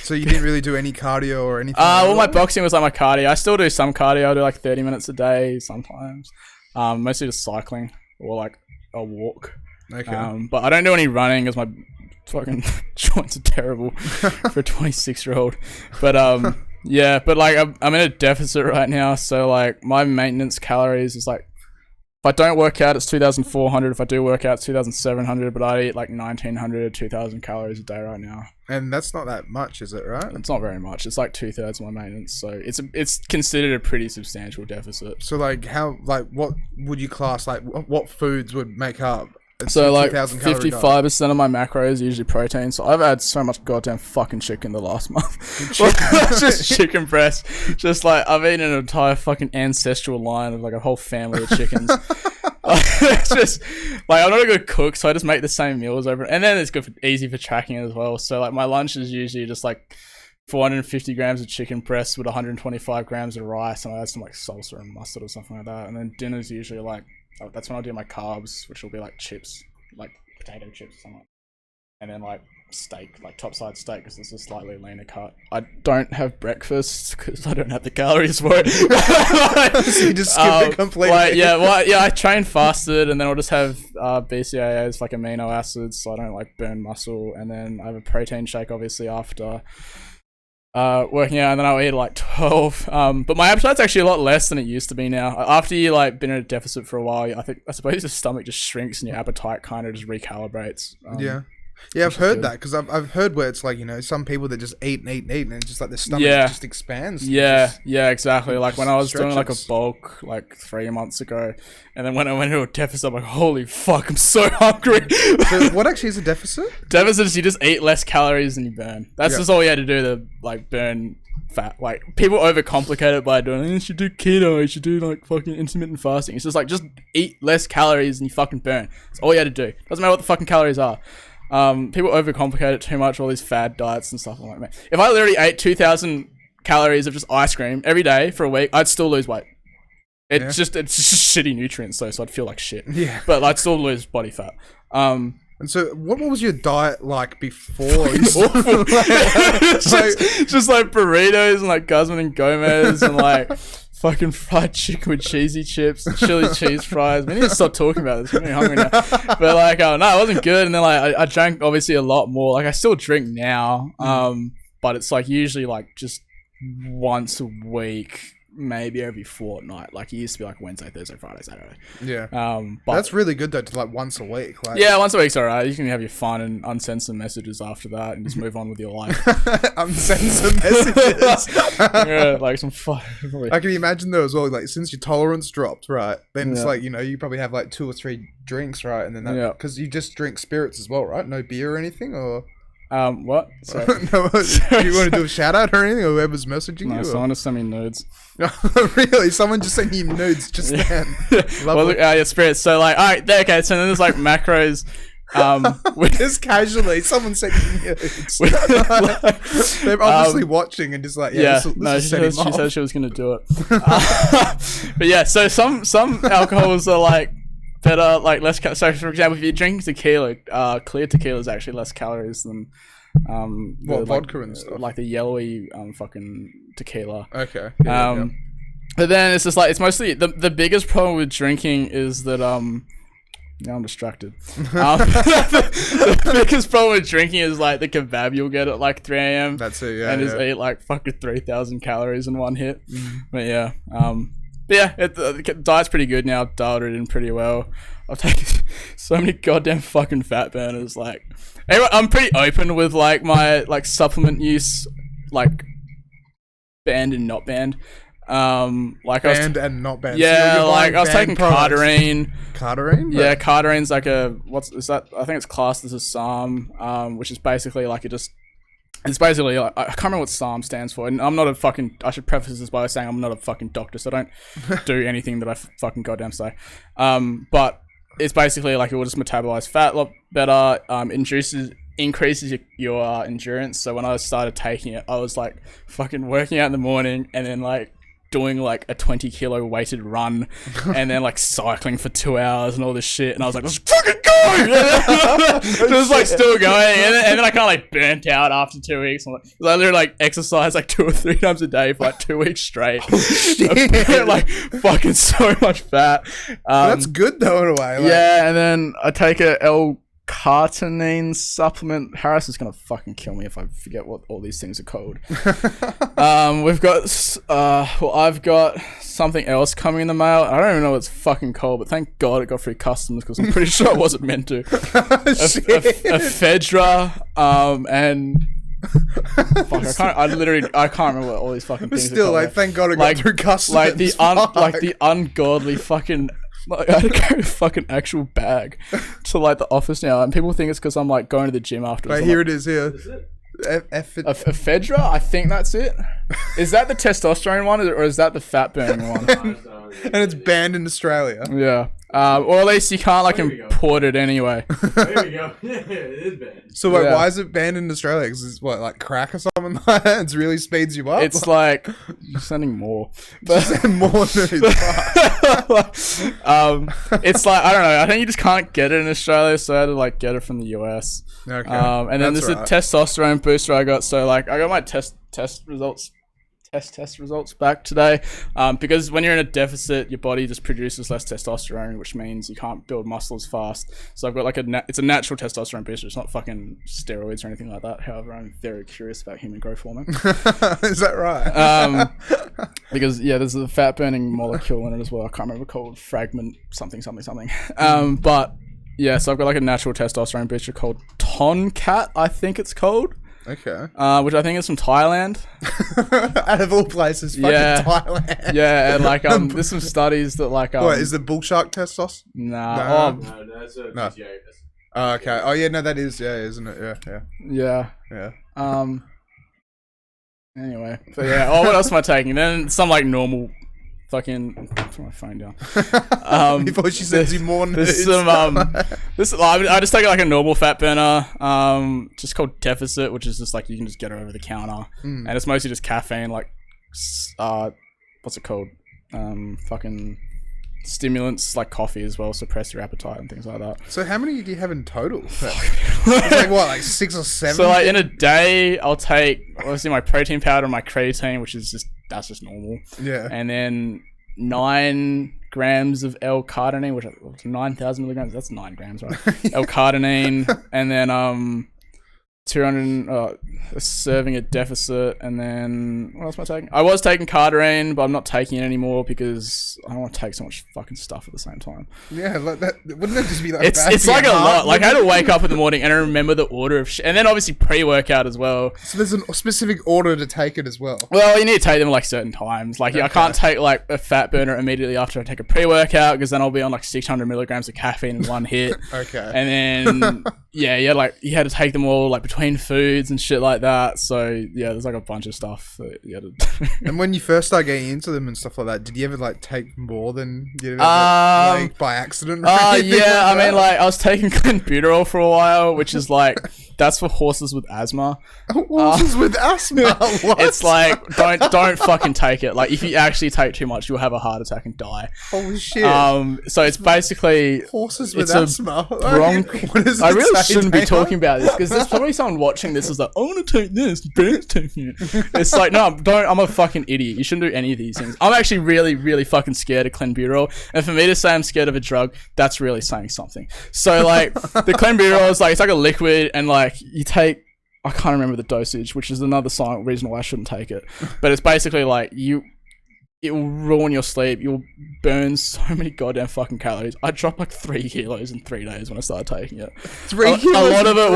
So you didn't really do any cardio or anything? Well, my boxing was like my cardio. I still do some cardio. I do like 30 minutes a day sometimes. Mostly just cycling or like a walk. Okay. But I don't do any running because my fucking joints are terrible for a 26-year-old. But yeah, but like I'm in a deficit right now, so like my maintenance calories is like if I don't work out it's 2,400. If I do work out it's 2,700. But I eat like 1,900 to 2,000 calories a day right now. And that's not that much, is it? Right? It's not very much. It's like 2/3 of my maintenance, so it's considered a pretty substantial deficit. So like what would you class like what foods would make up? So like 55% of my macro is usually protein. So I've had so much goddamn fucking chicken the last month. Just chicken breast. Just like I've eaten an entire fucking ancestral line of like a whole family of chickens. It's just like I'm not a good cook, so I just make the same meals over, and then it's easy for tracking as well. So like my lunch is usually just like 450 grams of chicken breast with 125 grams of rice, and I add some like salsa and mustard or something like that. And then dinner's usually like that's when I do my carbs, which will be like chips, like potato chips or something, and then like steak, like topside steak, because it's a slightly leaner cut. I don't have breakfast because I don't have the calories for it. So you just skip it completely. I train fasted, and then I'll just have BCAAs, like amino acids, so I don't like burn muscle, and then I have a protein shake obviously after working out, and then I'll eat like 12. But my appetite's actually a lot less than it used to be now. After you like been in a deficit for a while, I suppose your stomach just shrinks and your appetite kind of just recalibrates. Yeah, I've heard that because I've heard where it's like, you know, some people that just eat and it's just like the stomach just expands. Yeah, exactly. Like when I was doing like a bulk like 3 months ago, and then when I went into a deficit, I'm like, holy fuck, I'm so hungry. So what actually is a deficit? Deficit is you just eat less calories than you burn. That's just all you had to do to like burn fat. Like people overcomplicate it by doing, you should do keto, you should do like fucking intermittent fasting. It's just like, just eat less calories than you fucking burn. That's all you had to do. Doesn't matter what the fucking calories are. People overcomplicate it too much, all these fad diets and stuff. I'm like, man, if I literally ate 2,000 calories of just ice cream every day for a week, I'd still lose weight. It's just shitty nutrients though, so I'd feel like shit. Yeah. But I'd still lose body fat. And so what was your diet like before? Awful. just like burritos and like Guzman and Gomez and like fucking fried chicken with cheesy chips and chili cheese fries. We need to stop talking about this. I'm getting hungry now. But like, no, it wasn't good. And then like I drank obviously a lot more. Like I still drink now, but it's like usually like just once a week, maybe every fortnight. Like it used to be like Wednesday, Thursday, Friday, Saturday. Yeah. But That's really good though, to like once a week. Like, yeah, once a week's alright. You can have your fun and unsend some messages after that and just move on with your life. unsend some messages. Yeah, like some fun. I can imagine though as well, like since your tolerance dropped, right? Then it's Yeah. like, you know, you probably have like 2 or 3 drinks, right? And then that, Yeah. because you just drink spirits as well, right? No beer or anything, or What? So, no, do you want to do a shout out or anything, or whoever's messaging no, you? someone just sent me nudes. Really? Someone just sent you nudes just then? Well, look, yeah, spirits. So like, alright, okay. So then there's like macros. Just casually, someone sent you nudes. They're obviously watching and just like, yeah, this she said she was gonna do it. But yeah, so some alcohols are like better, like less. So for example, if you drink tequila, clear tequila is actually less calories than vodka and stuff, like the yellowy fucking tequila. Okay. But then it's just like it's mostly the biggest problem with drinking is that now I'm distracted. The biggest problem with drinking is like the kebab you'll get at like 3 a.m. That's it, yeah. And just eat like fucking 3,000 calories in one hit. But yeah, the diet's pretty good now. Dialed it in pretty well. I've taken so many goddamn fucking fat burners. Like, anyway, I'm pretty open with like my like supplement use, like banned and not banned. Like banned and not banned. Yeah, so like I was taking cardarine. Cardarine? Yeah, cardarine's like what's that? I think it's classed as a SARM, which is basically like it's basically like, I can't remember what SARM stands for, and I'm not a fucking. I should preface this by saying I'm not a fucking doctor, so I don't do anything that I fucking goddamn say. But it's basically like it will just metabolize fat a lot better. Increases your endurance. So when I started taking it, I was like fucking working out in the morning and then like doing like a 20 kilo weighted run and then like cycling for 2 hours and all this shit, and I was like, let's fucking go. It was like still going, and then I kind of like burnt out after 2 weeks. I literally like exercised like 2 or 3 times a day for like 2 weeks straight. Like fucking so much fat. That's good though in a way. Like. Yeah, and then I take a L-carnitine supplement. Harris is gonna fucking kill me if I forget what all these things are called. We've got I've got something else coming in the mail. I don't even know what it's fucking called, but thank God it got through customs because I'm pretty sure it wasn't meant to. Ephedra, and fuck, I can't remember what all these fucking things still, are like, thank God it got through customs. Like the ungodly fucking. Like, I had to carry a fucking actual bag to like the office now, and people think it's because I'm like going to the gym afterwards. Wait, here it is. Here. Is it? Ephedra, I think that's it. Is that the testosterone one, or is that the fat burning one? And it's banned in Australia. Yeah. Or at least you can't like import it anyway. There we go. Yeah, it is banned. So wait, why is it banned in Australia? Because it's what, like crack or something like that? It really speeds you up. It's like you're sending more, but more nudes. It's like I don't know. I think you just can't get it in Australia, so I had to like get it from the US. Okay. And then there's a testosterone booster I got. So like I got my test results back today, because when you're in a deficit, your body just produces less testosterone, which means you can't build muscle as fast. So I've got like it's a natural testosterone booster. It's not fucking steroids or anything like that. However, I'm very curious about human growth hormone. Is that right? Because yeah, there's a fat burning molecule in it as well. I can't remember called fragment something. But yeah, so I've got like a natural testosterone booster called Tonkat, I think it's called. Okay. Which I think is from Thailand. Out of all places, fucking Thailand. Yeah, and like there's some studies that like what is the bull shark testosterone? Nah. No, that's a No. PGA. Oh, okay. Oh yeah, no, that is isn't it? Yeah. Anyway, but yeah. Oh, what else am I taking? Then some like normal. Fucking put my phone down. Before she sends you more nudes. There's some I just take like a normal fat burner, just called Deficit, which is just like you can just get it over the counter, and it's mostly just caffeine, like what's it called? Fucking stimulants like coffee as well, suppress your appetite and things like that. So how many do you have in total? It's like what, like 6 or 7? So like in a day, I'll take obviously my protein powder and my creatine, which is that's just normal. Yeah. And then 9 grams of L-carnitine, which is 9,000 milligrams. That's 9 grams, right? L-carnitine, and then 200 serving a deficit, and then what else am I taking? I was taking Cardarine, but I'm not taking it anymore because I don't want to take so much fucking stuff at the same time. Yeah, like that. Wouldn't it just be like it's like a lot. Like I had to wake up in the morning and I remember the order of shit, and then obviously pre-workout as well. So there's a specific order to take it as well. Well, you need to take them like certain times. Like I can't take like a fat burner immediately after I take a pre-workout because then I'll be on like 600 milligrams of caffeine in one hit. Okay. And then you had to take them all like between foods and shit like that. So yeah, there's like a bunch of stuff that you had to do. And when you first started getting into them and stuff like that, did you ever like take more than you ever like by accident? Yeah, I mean like I was taking clenbuterol for a while, which is like that's for horses with asthma. Horses with asthma? What? It's like don't fucking take it. Like if you actually take too much, you'll have a heart attack and die. Holy shit. So it's basically horses with asthma. What is I really shouldn't be talking about this because there's probably someone watching this is like, I want to take this. Ben's taking it. It's like, no, don't. I'm a fucking idiot. You shouldn't do any of these things. I'm actually really, really fucking scared of clenbuterol. And for me to say I'm scared of a drug, that's really saying something. So like the clenbuterol is like, it's like a liquid and like you take, I can't remember the dosage, which is another reason why I shouldn't take it. But it's basically like it will ruin your sleep. You'll burn so many goddamn fucking calories. I dropped like 3 kilos in 3 days when I started taking it. 3 kilos. A lot of it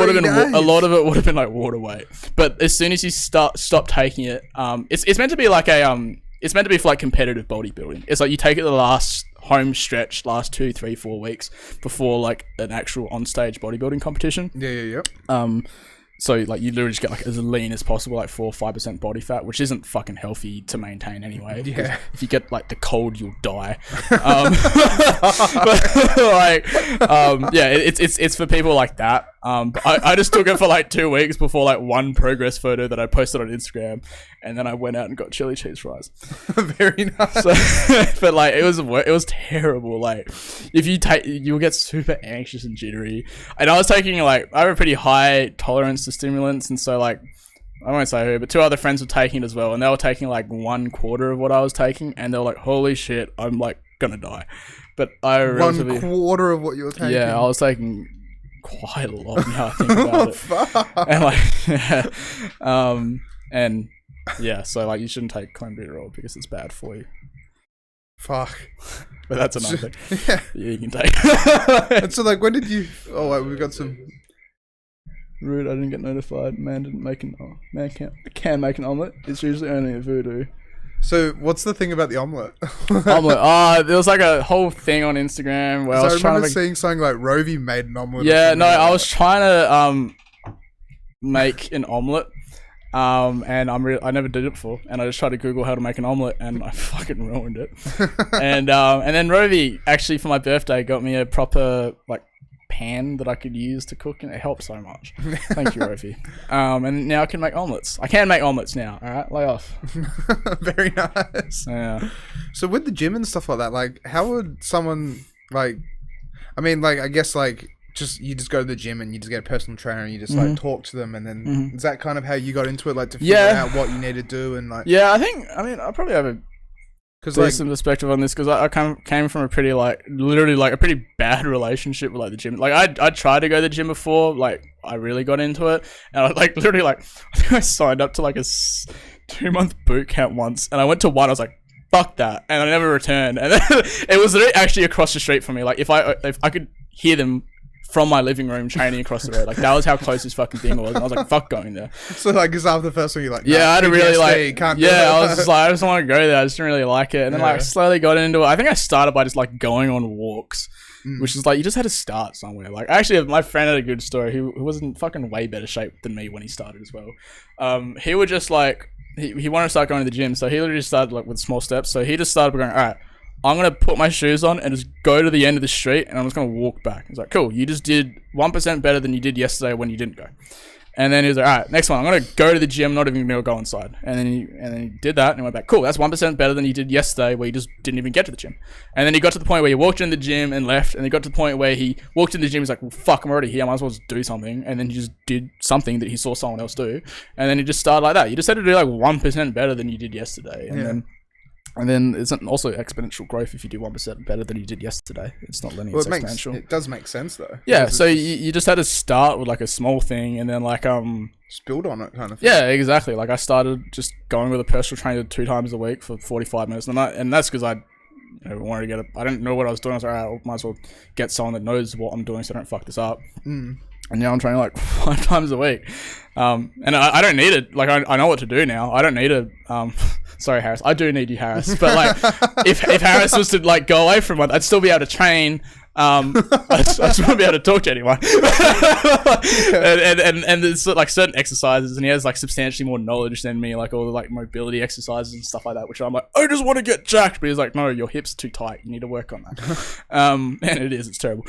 would have been like water weight. But as soon as you stop taking it, it's meant to be like it's meant to be for like competitive bodybuilding. It's like you take it the last home stretch, last 2, 3, 4 weeks before like an actual on stage bodybuilding competition. Yeah. So like you literally just get like as lean as possible, like 4 or 5% body fat, which isn't fucking healthy to maintain anyway. Yeah. If you get like the cold, you'll die. It's for people like that. But I just took it for like 2 weeks before like one progress photo that I posted on Instagram, and then I went out and got chili cheese fries. Very nice. So, but like it was terrible. Like if you take, you'll get super anxious and jittery. And I was taking like I have a pretty high tolerance to stimulants, and so like I won't say who, but 2 other friends were taking it as well, and they were taking like 1/4 of what I was taking, and they were like, "Holy shit, I'm like gonna die." But I 1/4 of what you were taking. Yeah, I was taking quite a lot now I think about it. Fuck. And like and yeah, so like you shouldn't take clenbuterol because it's bad for you. Fuck. But that's another thing. Yeah. You can take. And so like when did you wait, we've got some rude, I didn't get notified. Man didn't make man can make an omelette. It's usually only a Voodoo. So what's the thing about the omelette? Omelette. There was like a whole thing on Instagram where I was trying to seeing something like Rovi made an omelette. Yeah, no, I was trying to make an omelette. And I never did it before, and I just tried to Google how to make an omelette, and I fucking ruined it. And then Rovi actually for my birthday got me a proper like pan that I could use to cook, and it helped so much. Thank you, Rovi. And now I can make omelettes. I can make omelettes now. All right, lay off. Very nice. Yeah. So with the gym and stuff like that, like how would someone like? I mean, like I guess like. You just go to the gym and you just get a personal trainer and you just like talk to them, and then is that kind of how you got into it, like to figure out what you need to do and like? Yeah, I probably have a decent perspective on this because I came from a pretty like literally like a pretty bad relationship with like the gym. Like I tried to go to the gym before, like I really got into it, and I like literally like I think I signed up to like a 2-month boot camp once, and I went to one. I was like, fuck that, and I never returned. And then it was literally actually across the street from me. Like if I could hear them from my living room training across the road. Like that was how close this fucking thing was. And I was like, fuck going there. So like, is after the first one you're like, yeah, I had to really like, can't I was just like, I just want to go there. I just didn't really like it. And then like slowly got into it. I think I started by just like going on walks, which is like, you just had to start somewhere. Like actually my friend had a good story who was in fucking way better shape than me when he started as well. He would just like, he wanted to start going to the gym. So he literally started like with small steps. So he just started going, all right, I'm going to put my shoes on and just go to the end of the street and I'm just going to walk back. He's like, cool, you just did 1% better than you did yesterday when you didn't go. And then he was like, all right, next one, I'm going to go to the gym, not even going to go inside. And then he did that and he went back, cool, that's 1% better than you did yesterday where you just didn't even get to the gym. And then he got to the point where he walked in the gym and left, and he got to the point where he walked in the gym, he's like, well, fuck, I'm already here, I might as well just do something. And then he just did something that he saw someone else do. And then he just started like that. You just had to do like 1% better than you did yesterday. And then And then it's also exponential growth if you do 1% better than you did yesterday. It's not linear, Well, it's exponential. it does make sense though. Yeah, Because so it's you just had to start with like a small thing and then like just build on it kind of thing. yeah, exactly. Like I started just going with a personal trainer 2 times a week for 45 minutes, and that's because I wanted to get I didn't know what I was doing. I was like, all right, I might as well get someone that knows what I'm doing so I don't fuck this up. And now I'm training like 5 times a week. And I don't need it. Like I know what to do now. I don't need a sorry Harris. I do need you, Harris. But like if Harris was to like go away for a month, I'd still be able to train. I just won't be able to talk to anyone. and there's like certain exercises, and he has like substantially more knowledge than me, like all the like mobility exercises and stuff like that, which I'm like, I just want to get jacked, but he's like, no, your hips too tight, you need to work on that. And it's terrible.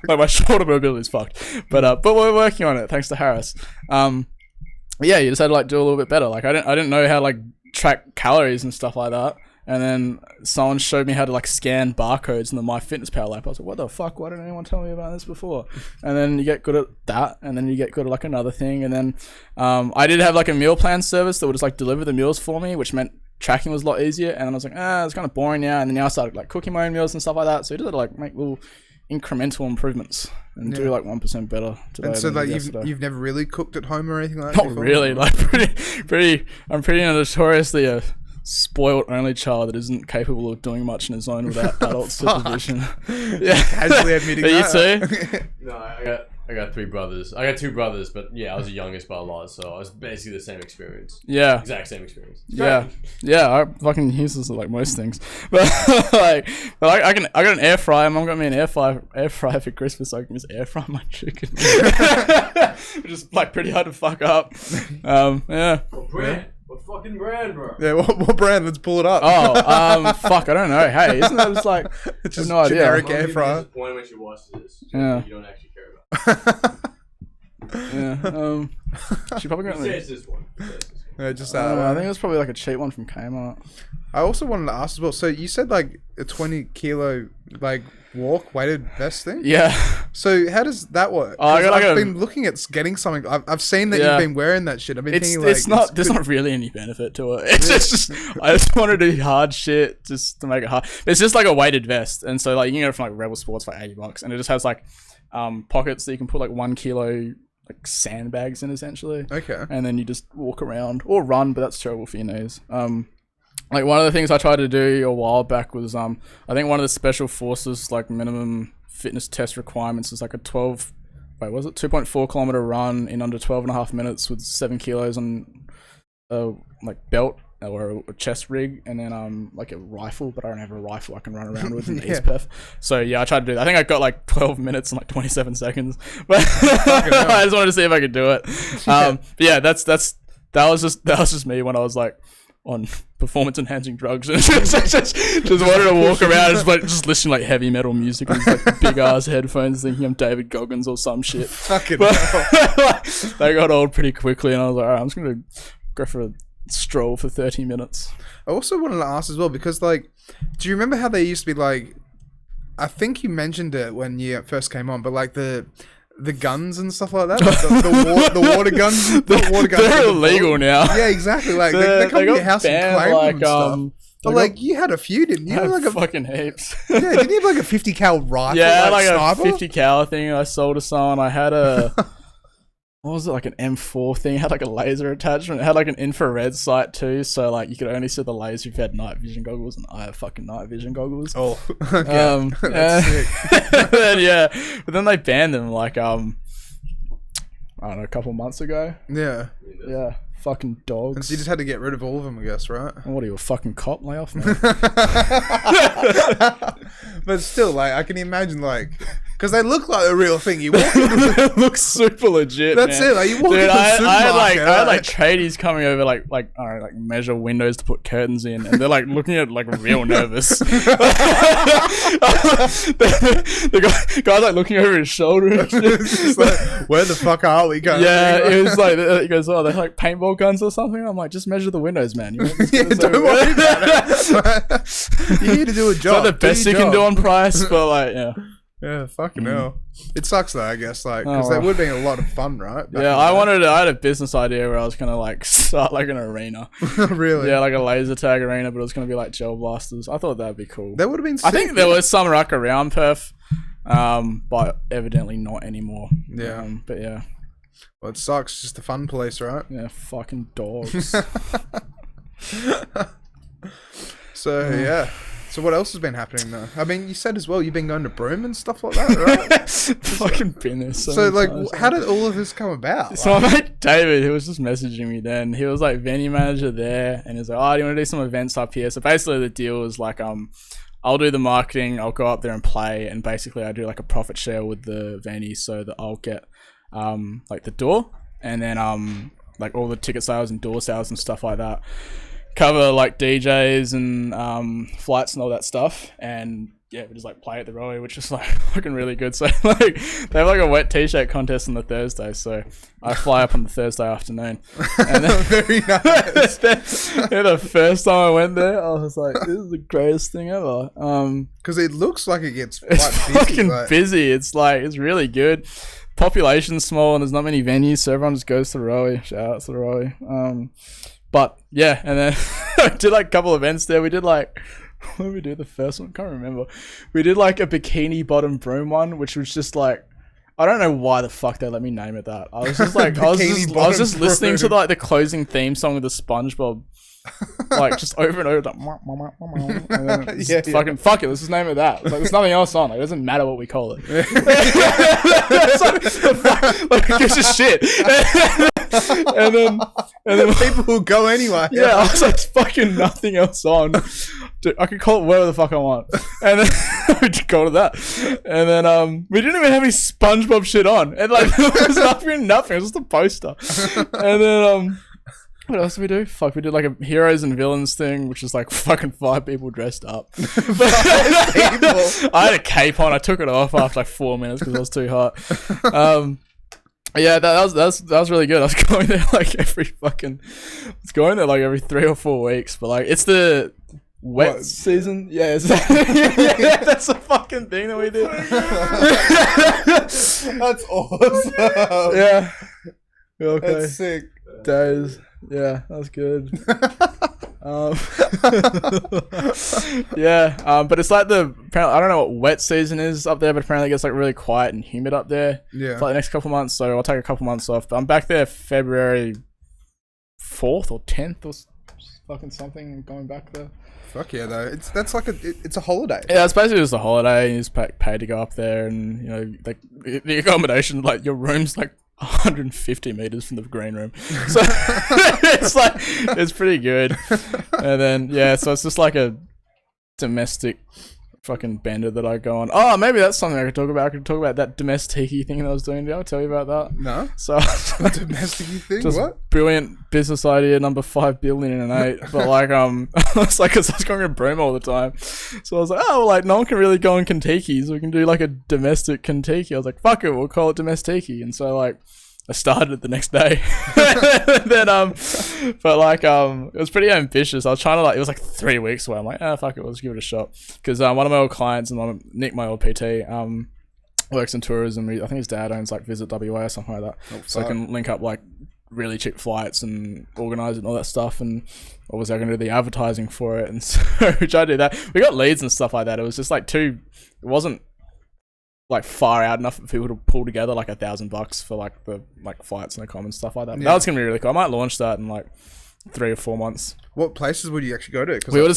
Like my shoulder mobility is fucked, but we're working on it thanks to Harris. Yeah, you just had to like do a little bit better. Like I didn't know how to like track calories and stuff like that. And then someone showed me how to like scan barcodes in the MyFitnessPal app. I was like, what the fuck? Why didn't anyone tell me about this before? And then you get good at that. And then you get good at like another thing. And then I did have like a meal plan service that would just like deliver the meals for me, which meant tracking was a lot easier. And then I was like, it's kind of boring now. And then now I started like cooking my own meals and stuff like that. So you just had to like make little incremental improvements and do like 1% better today. And so than like you've never really cooked at home or anything like that? Not before? really. Like I'm pretty notoriously a spoiled only child that isn't capable of doing much on his own without adult supervision. Yeah, casually admitting Are you that. too? No, I got 3 brothers. I got 2 brothers, but yeah, I was the youngest by a lot, so I was basically the same experience. Yeah. Exact same experience. Yeah. I fucking use this like most things, but I got an air fryer. Mom got me an air fryer for Christmas, so I can just air fry my chicken. Which is like pretty hard to fuck up. Yeah. What brand? What fucking brand, bro? Yeah, what brand? Let's pull it up. Fuck, I don't know. Hey, isn't that just like It's just no idea. generic Mom air gave me fryer. disappointed when she watches this. Yeah. You don't actually care about. Yeah. She probably got Say me. it's this one. Yeah, just I think it was probably like a cheap one from Kmart. I also wanted to ask as well. So you said like a 20 kilo like walk weighted vest thing. Yeah. So how does that work? I got like I've a- been looking at getting something. I've seen that Yeah. you've been wearing that shit. I've been It's thinking like it's not there's not really any benefit to it. It's just I just want to do hard shit just to make it hard. It's just like a weighted vest, and so like you can get it from like Rebel Sports for $80, and it just has like pockets that you can put like 1 kilo like sandbags in essentially. Okay. And then you just walk around or run, but that's terrible for your knees. Like one of the things I tried to do a while back was I think one of the special forces like minimum fitness test requirements is like a 2.4 kilometer run in under 12.5 minutes with 7 kilos on a like belt or a chest rig, and then like a rifle, but I don't have a rifle I can run around with in Yeah. EastPef. So yeah, I tried to do that. I think I got like 12 minutes and like 27 seconds, but I just wanted to see if I could do it. But yeah, that was just me when I was like on performance enhancing drugs and just wanted to walk around and just listen to like heavy metal music with like big ass headphones thinking I'm David Goggins or some shit. Fucking But hell. they got old pretty quickly, and I was like, alright, I'm just gonna go for a stroll for 30 minutes. I also wanted to ask as well because like, do you remember how they used to be like? I think you mentioned it when you first came on, but like the guns and stuff like that, like the water guns, not water guns. They're but the illegal ball- now. Yeah, exactly. Like they come to your house and claim them and stuff. But like you had a few, didn't you? I had Like a fucking heaps. yeah, didn't you have like a 50 cal rifle? Yeah, like like sniper? a 50 cal thing I sold to someone. I had a what was it, like an M4 thing? It had like a laser attachment. It had like an infrared sight too, so like you could only see the laser if you had night vision goggles, and I have fucking night vision goggles. Oh, okay. That's sick. Yeah, but then they banned them like I don't know, a couple months ago. Yeah. Yeah, fucking dogs. And so you just had to get rid of all of them, I guess, right? What are you, a fucking cop? Lay off, man. But still, like, I can imagine, like, because they look like a real thing. You walk It looks super legit. That's man. it. Like you walk Dude, into the supermarket. I had like tradies coming over, like I don't know, like measure windows to put curtains in, and they're like looking at like real nervous. the guy's like looking over his shoulder. And shit. It's just like, where the fuck are we going? Yeah, it was like he goes, oh, they're like paintball guns or something. I'm like, just measure the windows, man. You want this Yeah, guy's don't over- worry about it. You're here to do a It's job. like the best you can do on price, but like, yeah. Yeah, fucking hell. It sucks though, I guess, like, because Oh, that well. would have been a lot of fun, right? Back Yeah, in the I had a business idea where I was gonna like start like an arena. day. Really? Yeah, like a laser tag arena, but it was gonna be like gel blasters. I thought that'd be cool. That would have been sick. I think there was some ruck around Perth, but evidently not anymore. Yeah. But yeah, Well, it sucks. It's just a fun place, right? yeah, fucking dogs. So, yeah. So what else has been happening though? I mean, you said as well you've been going to Broome and stuff like that, right? Fucking been there so So, many like, times. how did all of this come about? So my mate David, who was just messaging me then, he was like venue manager there, and he's like, "Oh, do you want to do some events up here?" So basically, the deal was like, I'll do the marketing, I'll go up there and play, and basically I do like a profit share with the venue, so that I'll get like the door, and then like all the ticket sales and door sales and stuff like that. Cover like DJs and flights and all that stuff, and yeah, we just like play at the Rowie, which is like fucking really good. So like they have like a wet t-shirt contest on the Thursday, so I fly up on the Thursday afternoon. And then Very nice. yeah, the first time I went there, I was like, "This is the greatest thing ever." Because it looks like it gets quite It's busy. fucking like- busy. It's like it's really good. Population's small and there's not many venues, so everyone just goes to the Rowie. Shout out to the Rowie. But yeah, and then I did like a couple events there. We did like, what did we do the first one? Can't remember. We did like a bikini bottom broom one, which was just like, I don't know why the fuck they let me name it that. I was just like, I was just listening to like the closing theme song of the SpongeBob, like just over and over, like, and then Yeah, fucking fuck it, let's just name it that. It's like there's nothing else on. Like, it doesn't matter what we call it. Like, who gives a shit? and then People will go anyway. yeah, I was like, "There's fucking nothing else on. Dude, I could call it whatever the fuck I want." And then we just go to that. And then we didn't even have any SpongeBob shit on. And like there was nothing. It was just a poster. And then what else did we do? Fuck, we did like a heroes and villains thing, which is like fucking 5 people dressed up. I had a cape on. I took it off after like 4 minutes because it was too hot. Yeah, that was really good. I was going there like every 3 or 4 weeks. But like, it's the wet season. Yeah, yeah, that's a fucking thing that we do. That's awesome. Yeah. Okay. That's sick. Days. Yeah, that's good. Yeah, but it's like apparently, I don't know what wet season is up there, but apparently it gets like really quiet and humid up there Yeah. for like the next couple months. So I'll take a couple months off. But I'm back there February 4th or 10th or fucking something, and going back there. Fuck yeah, though. It's like it's a holiday. Yeah, it's basically just a holiday. You just pay to go up there, and you know, like the accommodation, like your room's like 150 meters from the green room, so it's like it's pretty good. And then yeah, so it's just like a domestic fucking bender that I go on. Oh, maybe that's something I could talk about. I could talk about that domestic thing that I was doing. Did I tell you about that? No. So Domestic thing? just What? brilliant business idea number 5 billion and 8. But like I was like, 'cause I was going to Broome all the time, so I was like, oh well, like no one can really go on Kentucky, so we can do like a domestic Kentucky. I was like, fuck it, we'll call it domestiki. And so like I started it the next day. Then but like it was pretty ambitious. I was trying to like, it was like 3 weeks away. I'm like, fuck it, let's give it a shot. Because one of my old clients and Nick, my old PT, works in tourism. I think his dad owns like Visit WA or something like that. So I can link up like really cheap flights and organize it and all that stuff. And obviously I can do the advertising for it. And so we tried to do that. We got leads and stuff like that. It was just like it wasn't like far out enough for people to pull together like $1,000 for like the like flights and the common stuff like that. Yeah. That was gonna be really cool. I might launch that in like 3 or 4 months. What places would you actually go to? It was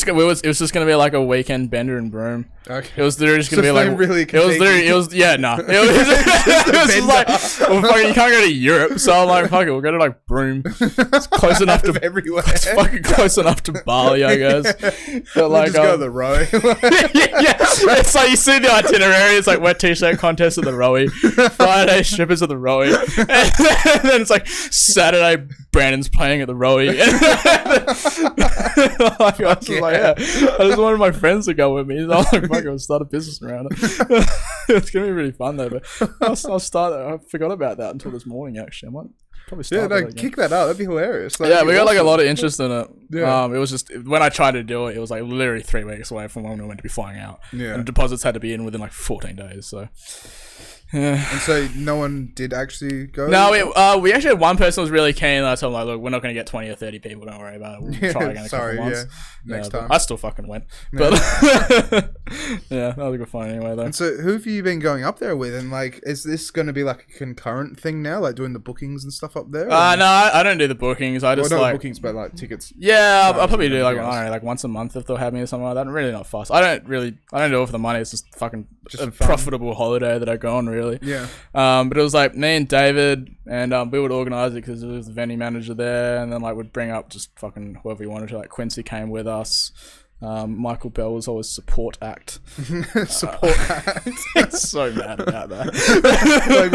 just gonna be like a weekend bender in Broome. Okay. It was literally just gonna So be it's like not really it was literally it was yeah no it was just like, well, fucking, you can't go to Europe, so I'm like, fuck it, we'll go to like Broome. It's close enough to everywhere. It's fucking close enough to Bali, I guess. But like just go to the row. yeah, it's like you see the itinerary. It's like wet t-shirt contest at the Rowie, Friday strippers at the Rowie, and then it's like Saturday Brandon's playing at the Rowie. Like, I was just like, yeah, I just wanted my friends to go with me. So I was like, fuck, I'll start a business around it. It's gonna be really fun though. But I'll start. I forgot about that until this morning. Actually, probably Yeah, start no, that again. kick that out. That'd be hilarious. Yeah, we got like a lot of interest in it. Yeah. It was just when I tried to do it, it was like literally 3 weeks away from when we were meant to be flying out. Yeah. And deposits had to be in within like 14 days. So. Yeah. And so no one did actually go? No, we actually had one person who was really keen, and I told him, like, look, we're not going to get 20 or 30 people, don't worry about it. We'll try again in a couple months. Next but time. I still fucking went. But yeah, that was a good fun anyway, though. And so who have you been going up there with? And like, is this going to be like a concurrent thing now, like doing the bookings and stuff up there? No, I don't do the bookings. I just not like bookings, but like tickets. Yeah, I'll probably do like, I don't know, like once a month if they'll have me or something like that. I'm really not fast. I don't do it for the money. It's just fucking a profitable holiday that I go on, really. Yeah. But it was like me and David, and we would organize it because there was the venue manager there, and then like we'd bring up just fucking whoever we wanted to. Like Quincy came with us. Michael Bell was always support act. Support act. He's so mad about that. Like,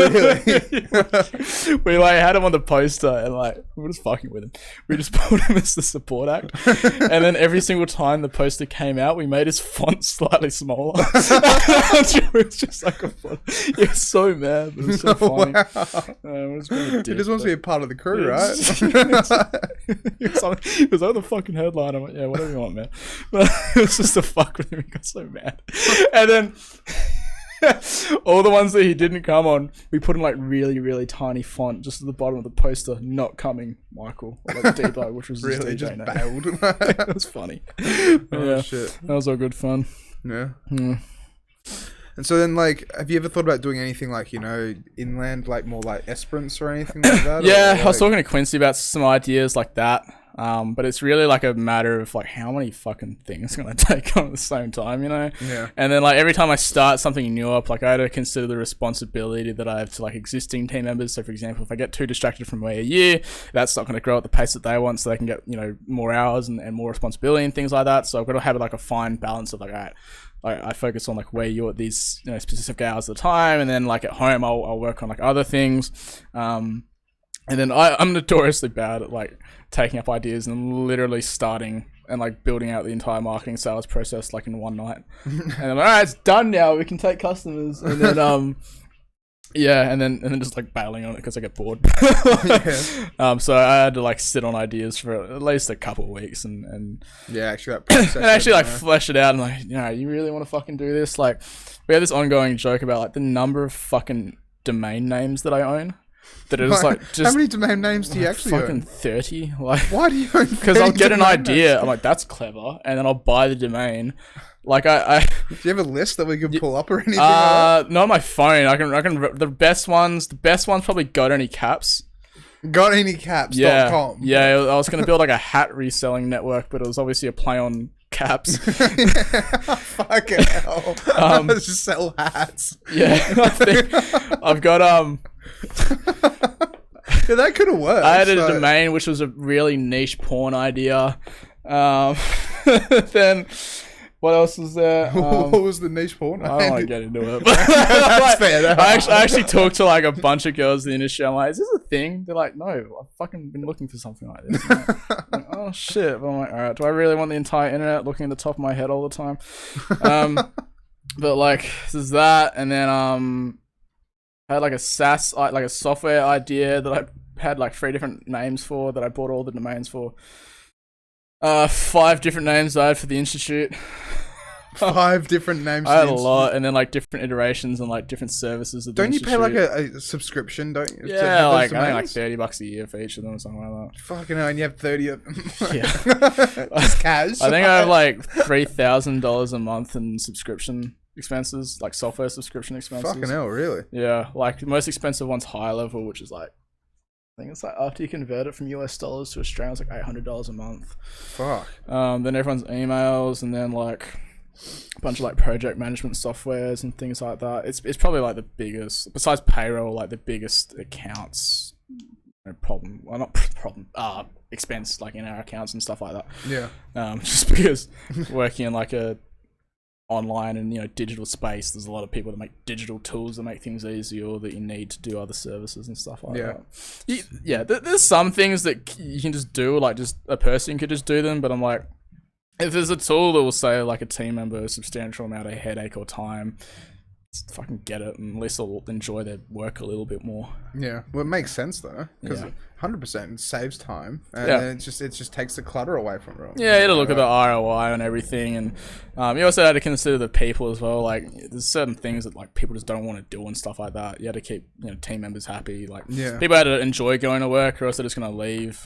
really? We like had him on the poster, and like we were just fucking with him. We just put him as the support act, and then every single time the poster came out, we made his font slightly smaller. It was just like a font. He was so mad, but it was so funny. Wow. It was really He just wants to be a part of the crew, Yeah, right? he was like the fucking headline. I'm like, yeah, whatever you want, man. But it was just to fuck with him. He got so mad. And then all the ones that he didn't come on, we put in like really, really tiny font just at the bottom of the poster. Not coming, Michael. Or like Debo, which was Really, his just DJ name. bailed. It was funny. Oh, Yeah, shit. that was all good fun. Yeah. Mm. And so then, like, have you ever thought about doing anything like, you know, inland, like more like Esperance or anything like that? Yeah, or, I was talking to Quincy about some ideas like that. But it's really like a matter of like how many fucking things can I take on at the same time, you know? Yeah. And then like every time I start something new up, like I had to consider the responsibility that I have to like existing team members. So for example, if I get too distracted from a year, that's not going to grow at the pace that they want, so they can get, you know, more hours and more responsibility and things like that. So I've got to have like a fine balance of like, all right, I focus on like where you're at these, you know, specific hours at a time, and then like at home I'll work on like other things. And then I'm notoriously bad at like taking up ideas and literally starting and like building out the entire marketing sales process like in one night. And I'm like, all right, it's done now. We can take customers. And then yeah, and then just like bailing on it because I get bored. So I had to like sit on ideas for at least a couple of weeks and Yeah, actually that process. and actually like flesh it out and like, you know, you really want to fucking do this? Like we had this ongoing joke about like the number of fucking domain names that I own. That it was like just how many domain names do you actually fucking own? 30. Like Why do you own? because I'll 30 get an domain idea. names? I'm like, that's clever, and then I'll buy the domain. Like I Do you have a list that we can pull up or anything? Like that? not on my phone. I can the best ones probably got any caps. Got any caps? Yeah, .com. yeah. I was gonna build like a hat reselling network, but it was obviously a play on caps. Fucking hell. Let's just sell hats. Yeah, I think I've got Yeah, that could have worked. I had a so- domain which was a really niche porn idea. Then what else was there? What was the niche porn? I don't want to get into it. That's fair. I actually talked to like a bunch of girls in the industry. I'm like, is this a thing? They're like, no, I've fucking been looking for something like this. I'm like, oh shit. But I'm like, all right, do I really want the entire internet looking at the top of my head all the time? But like, there's that, and then I had like a SaaS, like a software idea that I had like 3 different names for that I bought all the domains for. 5 different names I had for the institute. 5 different names. I had a lot, and then like different iterations and like different services. Of the Don't you pay like institute. a subscription? Don't you? to Yeah, have like those I think like domains? $30 a year for each of them or something like that. Fucking hell, and you have 30 of them. Yeah. Just cash. I think I have like $3,000 a month in subscription expenses, like software subscription expenses. Fucking hell, really? Yeah, like the most expensive one's high level, which is like, I think it's like after you convert it from US dollars to Australian, it's like $800 a month. Fuck. Then everyone's emails, and then like a bunch of like project management softwares and things like that. It's probably like the biggest, besides payroll, like the biggest accounts problem. Well, not problem. Expense like in our accounts and stuff like that. Yeah. Just because working in like a online and, you know, digital space, there's a lot of people that make digital tools that make things easier, or that you need to do other services and stuff like that. There's some things that you can just do, like just a person could just do them, but I'm like, if there's a tool that will save like a team member a substantial amount of headache or time, fucking get it, and at least they'll enjoy their work a little bit more. Yeah, well, it makes sense though, because 100% saves time, and then it just takes the clutter away from it. Yeah, you had to look at the ROI and everything, and you also had to consider the people as well. Like, there's certain things that like people just don't want to do and stuff like that. You had to keep team members happy. Like, people had to enjoy going to work, or else they're just gonna leave.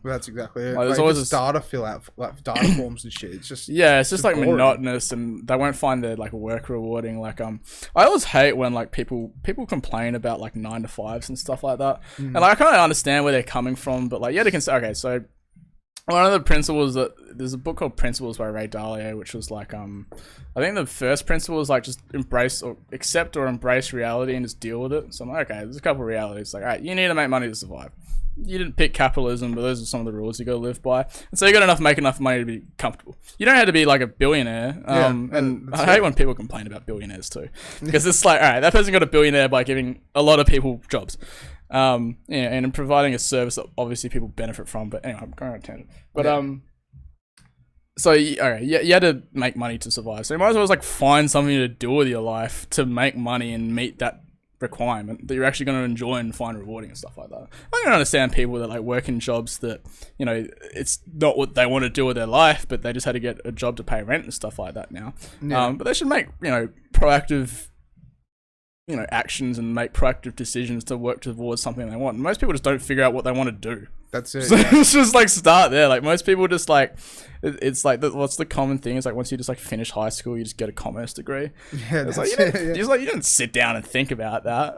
That's exactly it. Like, there's like, always this data fill out, like data forms and shit. It's just it's just like boring. monotonous, and they won't find their like work rewarding. Like, I always hate when like people complain about like 9 to 5s and stuff like that, and like, I kind of understand where they're coming from, but like you had to consider. Okay, so one of the principles that there's a book called Principles by Ray Dalio, which was like I think the first principle is like just accept or embrace reality and just deal with it. So I'm like, okay, there's a couple of realities. Like, all right, you need to make money to survive. You didn't pick capitalism, but those are some of the rules you got to live by. And so you got make enough money to be comfortable. You don't have to be like a billionaire. And I hate when people complain about billionaires too, because it's like, all right, that person got a billionaire by giving a lot of people jobs. And providing a service that obviously people benefit from. But anyway, I'm going on a tangent. But so you had to make money to survive. So you might as well like find something to do with your life to make money and meet that requirement that you're actually going to enjoy and find rewarding and stuff like that. I can understand people that like work in jobs that it's not what they want to do with their life, but they just had to get a job to pay rent and stuff like that now. But they should make proactive actions and make proactive decisions to work towards something they want. Most people just don't figure out what they want to do. That's it. So it's just like start there. Like most people just like, it's like what's the common thing? It's like once you just like finish high school, you just get a commerce degree. Yeah, it's like you didn't sit down and think about that.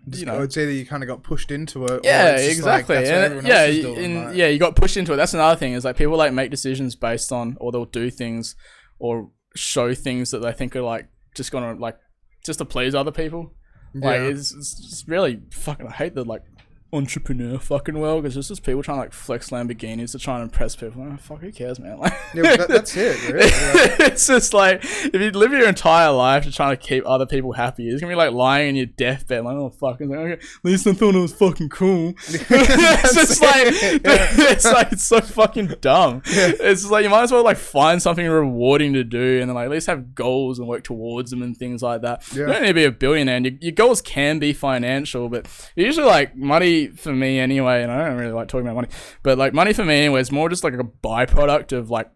It's either you kind of got pushed into it. Yeah, or it's exactly. Like, that's what everyone else is doing, you got pushed into it. That's another thing. Is like people like make decisions based on, or they'll do things, or show things that they think are like just gonna like just to please other people. Like it's really fucking. I hate the like entrepreneur fucking world, because there's just people trying to like flex Lamborghinis to try and impress people. Oh, fuck, who cares, man? Like, that's it. Really. It's just like if you live your entire life just trying to keep other people happy, it's gonna be like lying in your deathbed, like, oh fuck, it's like, okay, at least I thought it was fucking cool. It's just like it's so fucking dumb. It's just like you might as well like find something rewarding to do, and then like at least have goals and work towards them and things like that. You don't need to be a billionaire, and your goals can be financial, but usually like money for me anyway, and I don't really like talking about money, but like money for me anyway is more just like a byproduct of like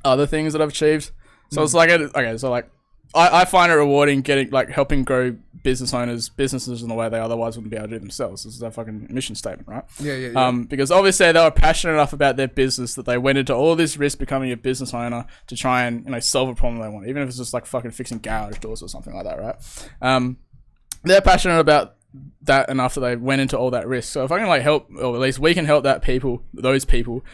other things that I've achieved. So it's like, okay, so like I find it rewarding getting like helping grow businesses in the way they otherwise wouldn't be able to do themselves. This is their fucking mission statement, right? Yeah. Because obviously they were passionate enough about their business that they went into all this risk becoming a business owner to try and solve a problem they want, even if it's just like fucking fixing garage doors or something like that, right? They're passionate about that enough that they went into all that risk. So if I can like help, or at least we can help those people,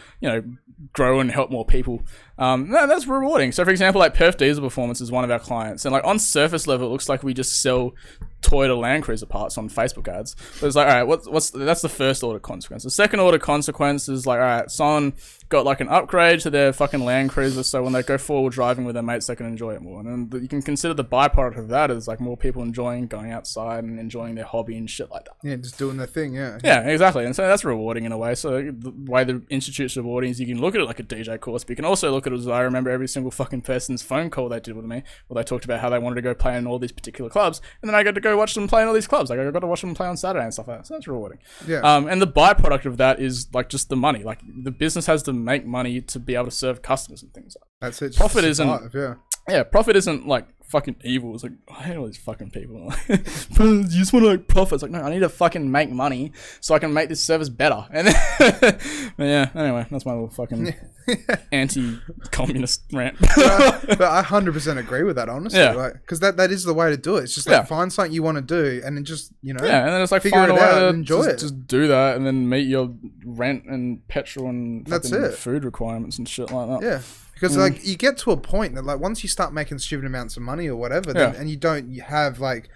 grow and help more people, that's rewarding. So for example, like Perth Diesel Performance is one of our clients, and like on surface level it looks like we just sell Toyota Land Cruiser parts on Facebook ads. But it's like, all right, that's the first order consequence. The second order consequence is like, all right, someone got like an upgrade to their fucking Land Cruiser, so when they go forward driving with their mates, they can enjoy it more. And then you can consider the byproduct of that is like more people enjoying going outside and enjoying their hobby and shit like that. Yeah, just doing their thing. Yeah, exactly. And so that's rewarding in a way. So the way the institute's rewarding is you can look at it like a DJ course, but you can also look at it as I remember every single fucking person's phone call they did with me, where they talked about how they wanted to go play in all these particular clubs, and then I got to go watch them play in all these clubs. Like I got to watch them play on Saturday and stuff like that. So that's rewarding. Yeah. And the byproduct of that is like just the money. Like the business has to make money to be able to serve customers and things like that. That's it. Profit isn't. Yeah, profit isn't like fucking evil. It's like, I hate all these fucking people. You just want to like profit. It's like, no, I need to fucking make money so I can make this service better. And then, yeah, anyway, that's my little fucking anti-communist rant. But I 100% agree with that, honestly. Yeah. Like, because that is the way to do it. It's just like find something you want to do and then just, and then it's like figure find it a way out to and enjoy it. Just do that and then meet your rent and petrol and that's fucking it. food requirements and shit like that. Yeah. Because like you get to a point that like once you start making stupid amounts of money or whatever, then, and you have like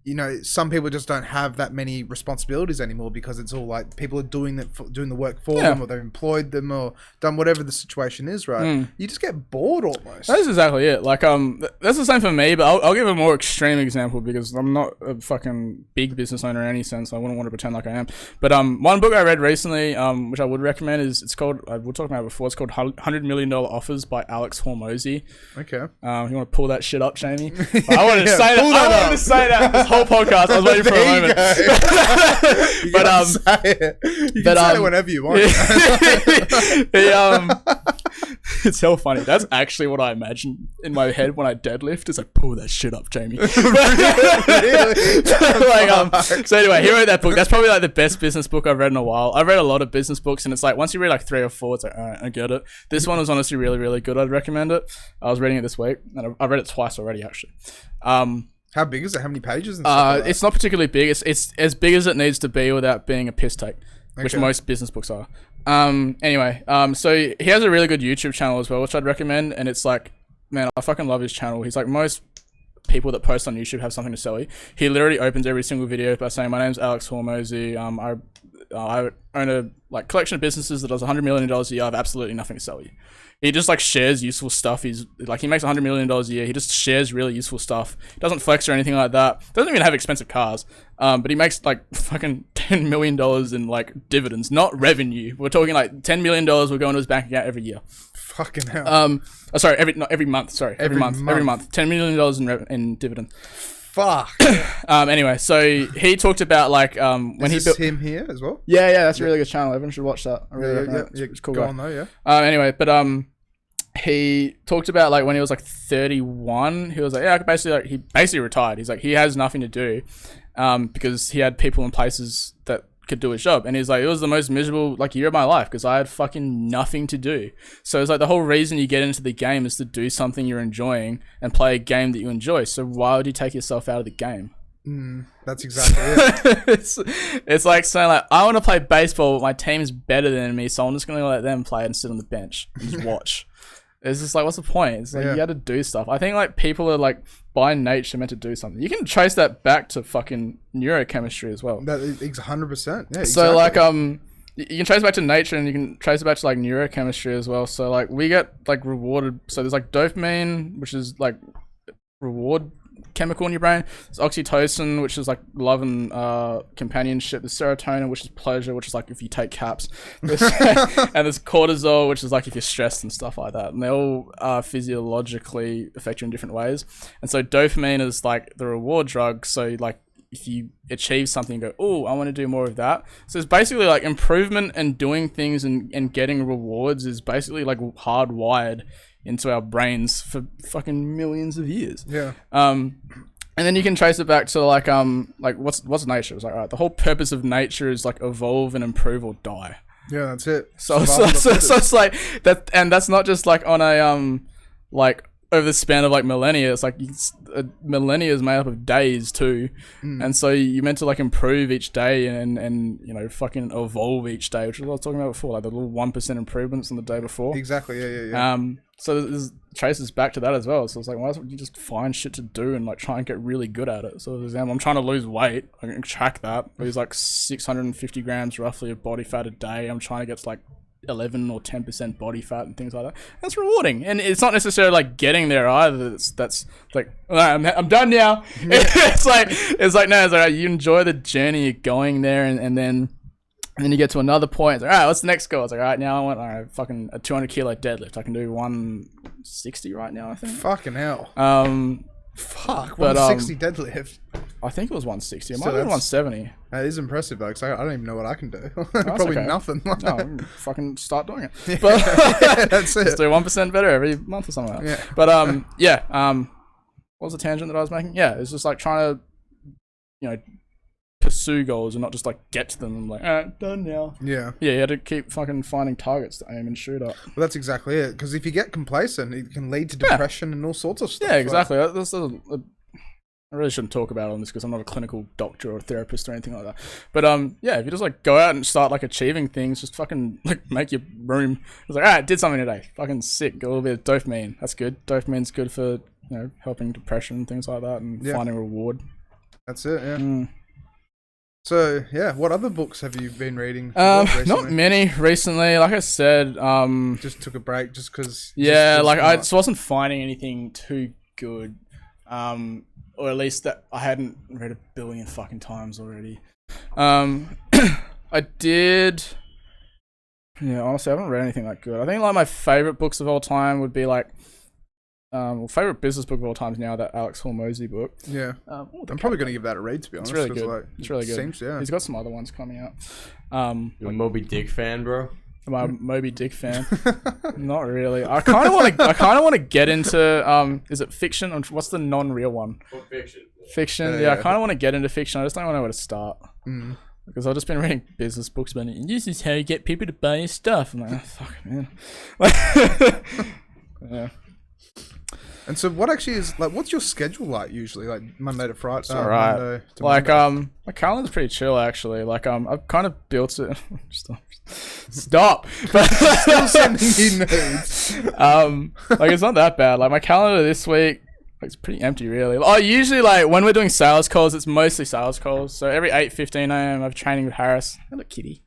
you know, some people just don't have that many responsibilities anymore because it's all like people are doing the work for them, or they've employed them, or done whatever the situation is, right? You just get bored almost. That's exactly it. Like, that's the same for me, but I'll give a more extreme example because I'm not a fucking big business owner in any sense. I wouldn't want to pretend like I am. But one book I read recently, which I would recommend, it's called, we'll talk about it before, it's called $100 Million Offers by Alex Hormozy. Okay. You want to pull that shit up, Jamie? I wanted to say that. I wanted to say that this whole podcast. I was waiting for a moment. But say it. You can say it whenever you want. It's so funny. That's actually what I imagine in my head when I deadlift. Is like, pull that shit up, Jamie. So anyway, he wrote that book. That's probably like the best business book I've read in a while. I've read a lot of business books, and it's like once you read like 3 or 4, it's like, all right, I get it. This one was honestly really, really good. I'd recommend it. I was reading it this week, and I read it twice already, actually. How big is it? How many pages? And stuff like it's not particularly big. It's as big as it needs to be without being a piss take, which most business books are. Anyway, so he has a really good YouTube channel as well, which I'd recommend. And it's like, man, I fucking love his channel. He's like, most people that post on YouTube have something to sell you. He literally opens every single video by saying, my name's Alex Hormozy. I own a like collection of businesses that does $100 million a year. I have absolutely nothing to sell you. He just like shares useful stuff. He's like, he makes $100 million a year. He just shares really useful stuff. He doesn't flex or anything like that. Doesn't even have expensive cars. But he makes like fucking $10 million in like dividends, not revenue. We're talking like $10 million will go into his bank account every year. Fucking hell. Sorry, every month. Sorry, every month. $10 million in dividends. Fuck. Anyway, so he talked about like when he built him here as well. Yeah, that's a really good channel. Everyone should watch that. I really recommend it. It's cool. Go guy. on though, yeah. Anyway, but he talked about like when he was like 31, he was like, yeah, he basically retired. He's like, he has nothing to do, because he had people in places that could do his job. And he's like, it was the most miserable like year of my life because I had fucking nothing to do. So it's like the whole reason you get into the game is to do something you're enjoying and play a game that you enjoy. So why would you take yourself out of the game? That's exactly it. It's like saying like, I want to play baseball, but my team's better than me, so I'm just going to let them play and sit on the bench and just watch. It's just like, what's the point? It's like, you got to do stuff. I think like people are like by nature meant to do something. You can trace that back to fucking neurochemistry as well. That is 100%. Yeah. So like you can trace it back to nature and you can trace it back to like neurochemistry as well. So like we get like rewarded. So there's like dopamine, which is like reward chemical in your brain. There's oxytocin, which is like love and companionship. There's serotonin, which is pleasure, which is like if you take caps. And there's cortisol, which is like if you're stressed and stuff like that. And they all physiologically affect you in different ways. And so dopamine is like the reward drug. So like if you achieve something, you go, oh, I want to do more of that. So it's basically like improvement and doing things and getting rewards is basically like hardwired into our brains for fucking millions of years. Yeah. And then you can trace it back to like what's nature? It's like, all right, the whole purpose of nature is like evolve and improve or die. Yeah, that's it. So it's like that, and that's not just like on a like over the span of like millennia. It's like millennia is made up of days too, and so you're meant to like improve each day and you know fucking evolve each day, which is what I was talking about before, like the little 1% improvements on the day before. Exactly. Yeah. So there's traces back to that as well. So it's like, why don't you just find shit to do and like try and get really good at it? So for example, I'm trying to lose weight. I can track that. Lose like 650 grams roughly of body fat a day. I'm trying to get to like 11 or 10% body fat and things like that. That's rewarding, and it's not necessarily like getting there either. That's like, all right, I'm done now. It's like no, it's like you enjoy the journey, you're going there, and then you get to another point. It's like, all right, what's the next goal? It's like, all right, now I want fucking a 200 kilo deadlift. I can do 160 right now, I think. Fucking hell. Fuck, 160 deadlift. I think it was 160. It might have been 170. That is impressive though, because I don't even know what I can do. Probably nothing. No, fucking start doing it. But that's it. Just do 1% better every month or something like that. Yeah. But what was the tangent that I was making? Yeah, it's just like trying to, you know, pursue goals and not just like get to them and like, all right, done now. Yeah, you had to keep fucking finding targets to aim and shoot at. Well, that's exactly it, because if you get complacent, it can lead to depression and all sorts of stuff. Yeah, exactly. I really shouldn't talk about it on this because I'm not a clinical doctor or a therapist or anything like that. But if you just like go out and start like achieving things, just fucking like make your room. It's like, all right, did something today. Fucking sick. Got a little bit of dopamine. That's good. Dopamine's good for, you know, helping depression and things like that and finding reward. That's it. Yeah. Mm. So yeah, what other books have you been reading? Not many recently. Like I said, just took a break just because. Yeah, like I just wasn't finding anything too good, or at least that I hadn't read a billion fucking times already. I did. Yeah, honestly, I haven't read anything that good. I think like my favorite books of all time would be like, favorite business book of all time is now that Alex Hormozy book. Yeah, I'm probably gonna give that a read, to be honest. It's really good. Like, it's really good. Seems, yeah. He's got some other ones coming out. You're a Moby Dick fan, bro? Am I a Moby Dick fan? Not really. I kind of want to get into is it fiction? What's the non-real one? Fiction. Fiction. Yeah, I kind of want to get into fiction. I just don't know where to start. Because I've just been reading business books about it. And this is how you get people to buy your stuff. I'm like, oh, fuck, man. Yeah. And so, what actually is like? What's your schedule like usually? Like Monday to Friday. It's alright. Like Monday? my calendar's pretty chill actually. Like I've kind of built it. Stop. Still sending you nudes. Like it's not that bad. Like my calendar this week. It's pretty empty, really. Oh, usually, like, when we're doing sales calls, it's mostly sales calls. So every 8:15 a.m., I have training with Harris. Hello, kitty.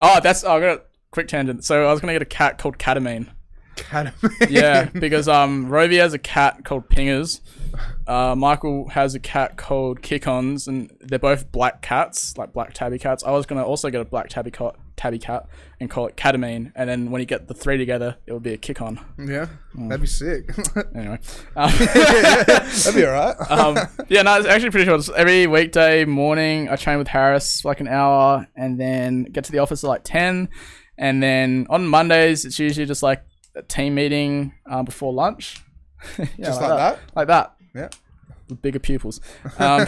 Oh, I got a quick tangent. So I was going to get a cat called Catamine. Catamine? Yeah, because Rovi has a cat called Pingers. Michael has a cat called Kickons, and they're both black cats, like black tabby cats. I was going to also get a black tabby cat and call it Catamine, and then when you get the three together, it would be a Kickon. Yeah, that'd be sick. Anyway. That'd be alright. Yeah, no, it's actually pretty short. Every weekday morning, I train with Harris for like an hour, and then get to the office at like 10, and then on Mondays, it's usually just like a team meeting before lunch. Yeah, just like that? Like that. Yeah. With bigger pupils. And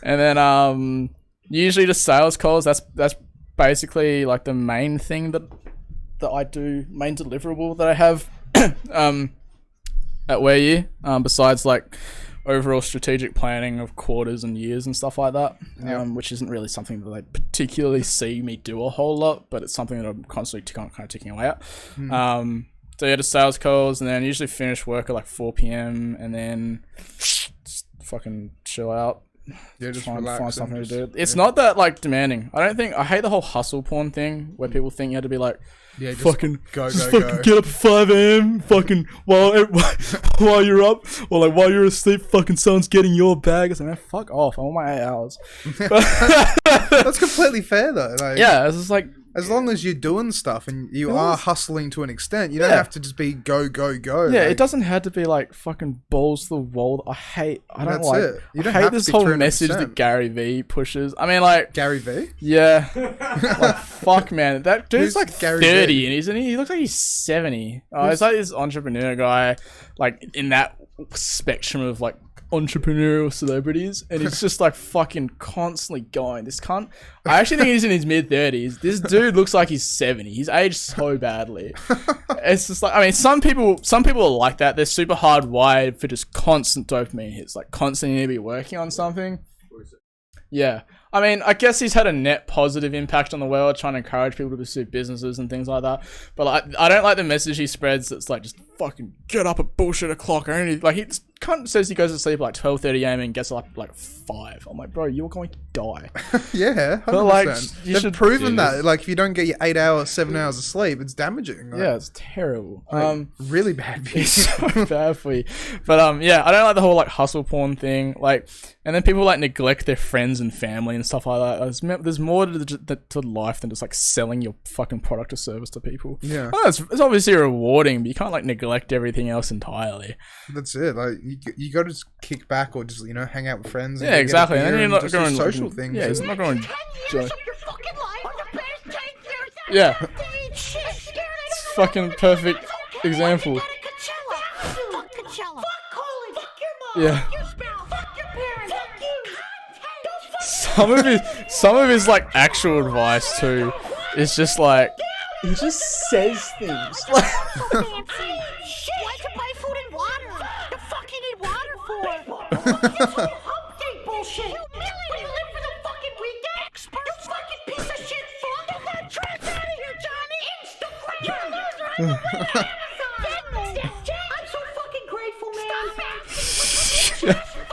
then usually just sales calls. That's basically like the main thing that I do, main deliverable that I have at Where You, besides like overall strategic planning of quarters and years and stuff like that, which isn't really something that I particularly see me do a whole lot, but it's something that I'm constantly kind of ticking away at. So yeah, just sales calls, and then usually finish work at like 4 p.m. and then just fucking chill out. Yeah, just find something just, to do. It's not that like demanding. I hate the whole hustle porn thing where people think you have to be like, just fucking go. Get up at 5 a.m. fucking while you're up, or like while you're asleep, fucking someone's getting your bag. It's like, man, fuck off. I want my 8 hours. That's completely fair though. Like, yeah, it's just like, as long as you're doing stuff and you are hustling to an extent, you don't have to just be go. Yeah, like, it doesn't have to be like fucking balls to the wall. I don't like it. You don't I hate have to this be whole 300%. message that Gary V pushes. I mean, like, Gary V? yeah, like, fuck, man, that dude's Who's like Gary 30 V? and he looks like he's 70. He's like this entrepreneur guy, like in that spectrum of like entrepreneurial celebrities, and he's just like fucking constantly going. This cunt, I actually think he's in his mid-30s. This dude looks like he's 70. He's aged so badly. It's just like, I mean, some people are like that. They're super hardwired for just constant dopamine hits, like constantly need to be working on something. Yeah, I mean, I guess he's had a net positive impact on the world, trying to encourage people to pursue businesses and things like that. But like, I don't like the message he spreads that's like, just fucking get up at bullshit o'clock or anything. Like, he kind of says he goes to sleep at like 12:30 a.m. and gets up like 5. I'm like, bro, you're going to die. Yeah, 100%. But like, they've proven that. Like, if you don't get your 8 hours, 7 hours of sleep, it's damaging. Like, yeah, it's terrible. like, really bad for you. It's so bad for you. But yeah, I don't like the whole like hustle porn thing. Like, and then people like neglect their friends and family and stuff like that. There's more to life than just like selling your fucking product or service to people. Yeah, it's obviously rewarding, but you can't like neglect everything else entirely. That's it. Like, you got to just kick back or just hang out with friends. And yeah, exactly. And then you're not going social things. Yeah, it's not going. Yeah, yeah, it's fucking perfect example. Yeah. Some of his like actual advice too is just like, he just says things like, Why'd you buy food and water? The fuck you need water for? It's all update bullshit. You live for the fucking weekend? You fucking piece of shit fuck. Get that trash out of here, Johnny. Instagram. You're a loser. I'm Amazon. I'm so fucking grateful, man. Stop it.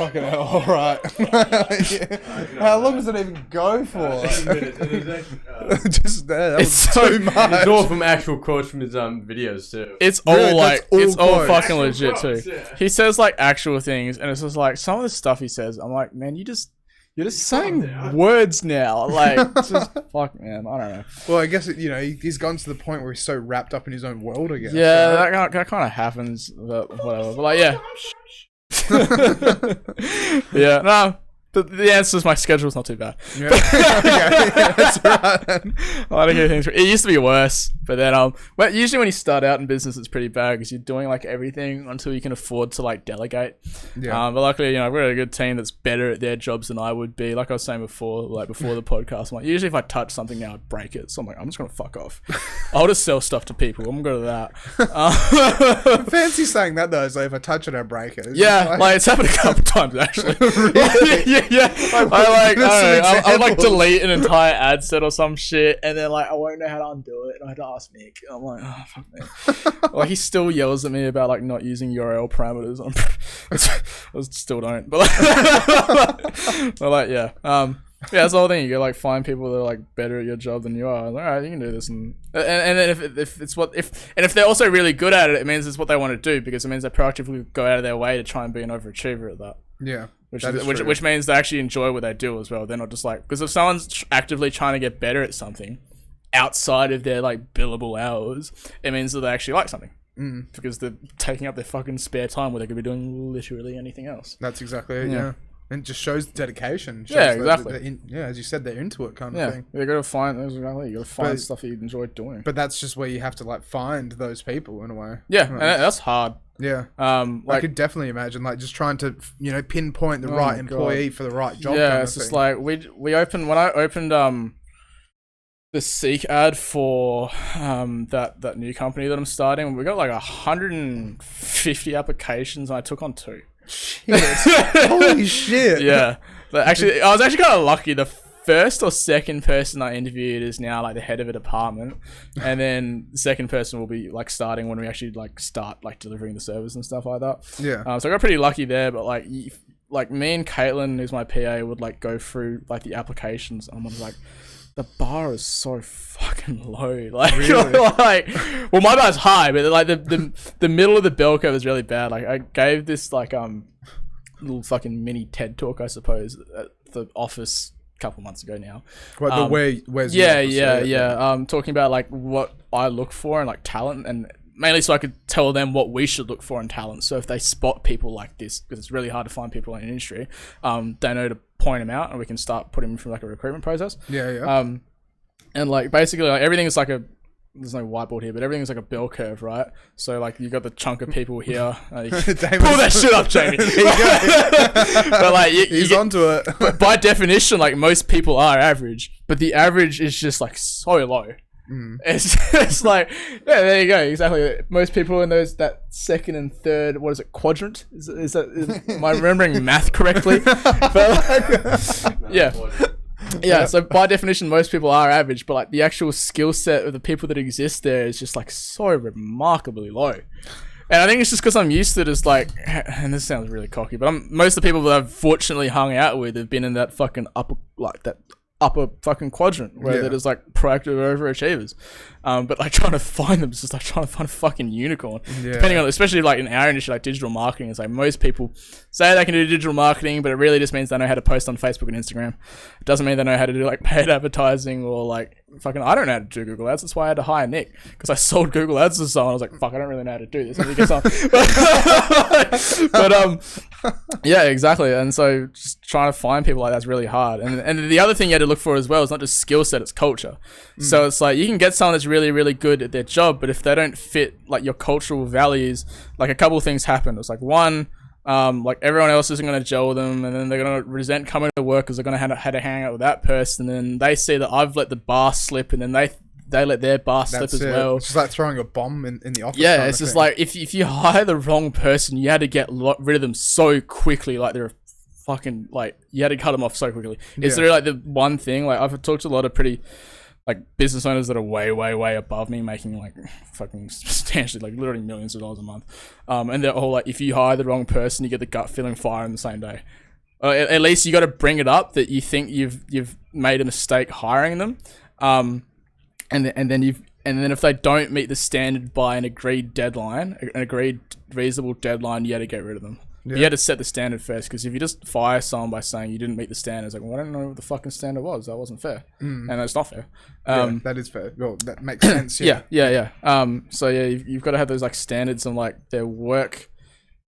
Fucking hell, alright. How long does it even go for? 8 minutes. And there's actually, Just there, that was It's too so- much. it's all from actual quotes from his videos too. It's Really? all like, That's all it's all quotes. fucking Actual legit quotes, too. yeah. He says like actual things, and it's just like some of the stuff he says. I'm like, man, you're just saying words now. Like, it's just fuck, man. I don't know. Well, I guess, he's gone to the point where he's so wrapped up in his own world again. Yeah, that kind of happens, but whatever. But like, yeah. Yeah, no. The answer is my schedule's not too bad. Yeah. Okay, that's right. Then. I like to hear things. It used to be worse, but then but usually when you start out in business, it's pretty bad because you're doing like everything until you can afford to like delegate. Yeah. But luckily, we've got a good team that's better at their jobs than I would be. Like I was saying before, like before the podcast, I'm like, usually if I touch something now, I'd break it. So I'm like, I'm just gonna fuck off. I'll just sell stuff to people. I'm good at that. Fancy saying that though. So if I touch it, I break it. It's Yeah, just like it's happened a couple times actually. Really? yeah. Like, I don't know. I'll like examples. delete an entire ad set or some shit, and then like I won't know how to undo it, and I had to ask Nick. And I'm like, oh fuck me. Like he still yells at me about like not using URL parameters. I still don't, but like yeah. Yeah, that's the whole thing. You go like find people that are like better at your job than you are. Like, all right, you can do this, and then if they're also really good at it, it means it's what they want to do because it means they proactively go out of their way to try and be an overachiever at that. Yeah. Which means they actually enjoy what they do as well. They're not just like, because if someone's actively trying to get better at something outside of their like billable hours, it means that they actually like something. Because they're taking up their fucking spare time where they could be doing literally anything else. That's exactly it, yeah. And it just shows dedication. Shows Yeah, that exactly. as you said, they're into it kind of thing. You gotta find stuff that you enjoy doing. But that's just where you have to like find those people in a way. Yeah, and that's hard. Yeah. I Like, could definitely imagine like just trying to pinpoint the Oh right my employee for the right job. yeah, kind it's of just thing. like when I opened the Seek ad for that new company that I'm starting. We got like 150 applications, and I took on 2. Shit. Holy shit. Yeah, but actually, I was actually kind of lucky. The first or second person I interviewed is now like the head of a department, and then the second person will be like starting when we actually like start like delivering the service and stuff like that. Yeah. So I got pretty lucky there, but like me and Caitlin, who's my PA, would like go through like the applications, and I was like, the bar is so fucking low. Like, Really? like, well, my bar's high, but like the middle of the bell curve is really bad. Like, I gave this like little fucking mini TED talk, I suppose, at the office a couple months ago now. What, where's Yeah, your office? yeah. Talking about like what I look for and like talent, and mainly so I could tell them what we should look for in talent. So if they spot people like this, because it's really hard to find people in an industry, they know to point them out, and we can start putting them through like a recruitment process. Yeah. And like basically like everything is like there's no whiteboard here, but everything is like a bell curve, right? So like you got the chunk of people here. Pull that shit up, Jamie. There you go. But like He's onto it. but by definition, like most people are average, but the average is just like so low. It's like, yeah, there you go, exactly. Most people in that second and third, what is it, quadrant? Am I remembering math correctly? But yeah. So by definition, most people are average, but like the actual skill set of the people that exist there is just like so remarkably low. And I think it's just because I'm used to just like, and this sounds really cocky, but most of the people that I've fortunately hung out with have been in that fucking upper fucking quadrant where they're just like proactive overachievers. But like trying to find them is just like trying to find a fucking unicorn. Yeah. Depending on, especially like in our industry, like digital marketing, it's like most people say they can do digital marketing, but it really just means they know how to post on Facebook and Instagram. It doesn't mean they know how to do like paid advertising or like fucking, I don't know how to do Google Ads. That's why I had to hire Nick, because I sold Google Ads to someone. I was like, fuck, I don't really know how to do this. And he gets on. But yeah, exactly. And so just trying to find people like that's really hard. And the other thing you had to look for as well is not just skill set, it's culture. So it's like you can get someone that's really, really good at their job, but if they don't fit like your cultural values, like a couple of things happen. It's like one, like everyone else isn't going to gel with them, and then they're going to resent coming to work because they're going to have to hang out with that person. And then they see that I've let the bar slip, and then they let their bar slip as well. It's just like throwing a bomb in the office. Yeah, kind it's of just thing. like if you hire the wrong person, you had to get rid of them so quickly. Like they're fucking like you had to cut them off so quickly. It's really like the one thing. Like I've talked to a lot of pretty like business owners that are way above me, making like fucking substantially, like literally millions of dollars a month. And they're all like, if you hire the wrong person, you get the gut feeling fire in the same day. At least you got to bring it up that you think you've made a mistake hiring them. And then if they don't meet the standard by an agreed reasonable deadline, you got to get rid of them. Yeah. You had to set the standard first, because if you just fire someone by saying you didn't meet the standards, like, well, I don't know what the fucking standard was. That wasn't fair, and that's not fair. That is fair. Well, that makes sense. Yeah. So yeah, you've got to have those like standards on like their work,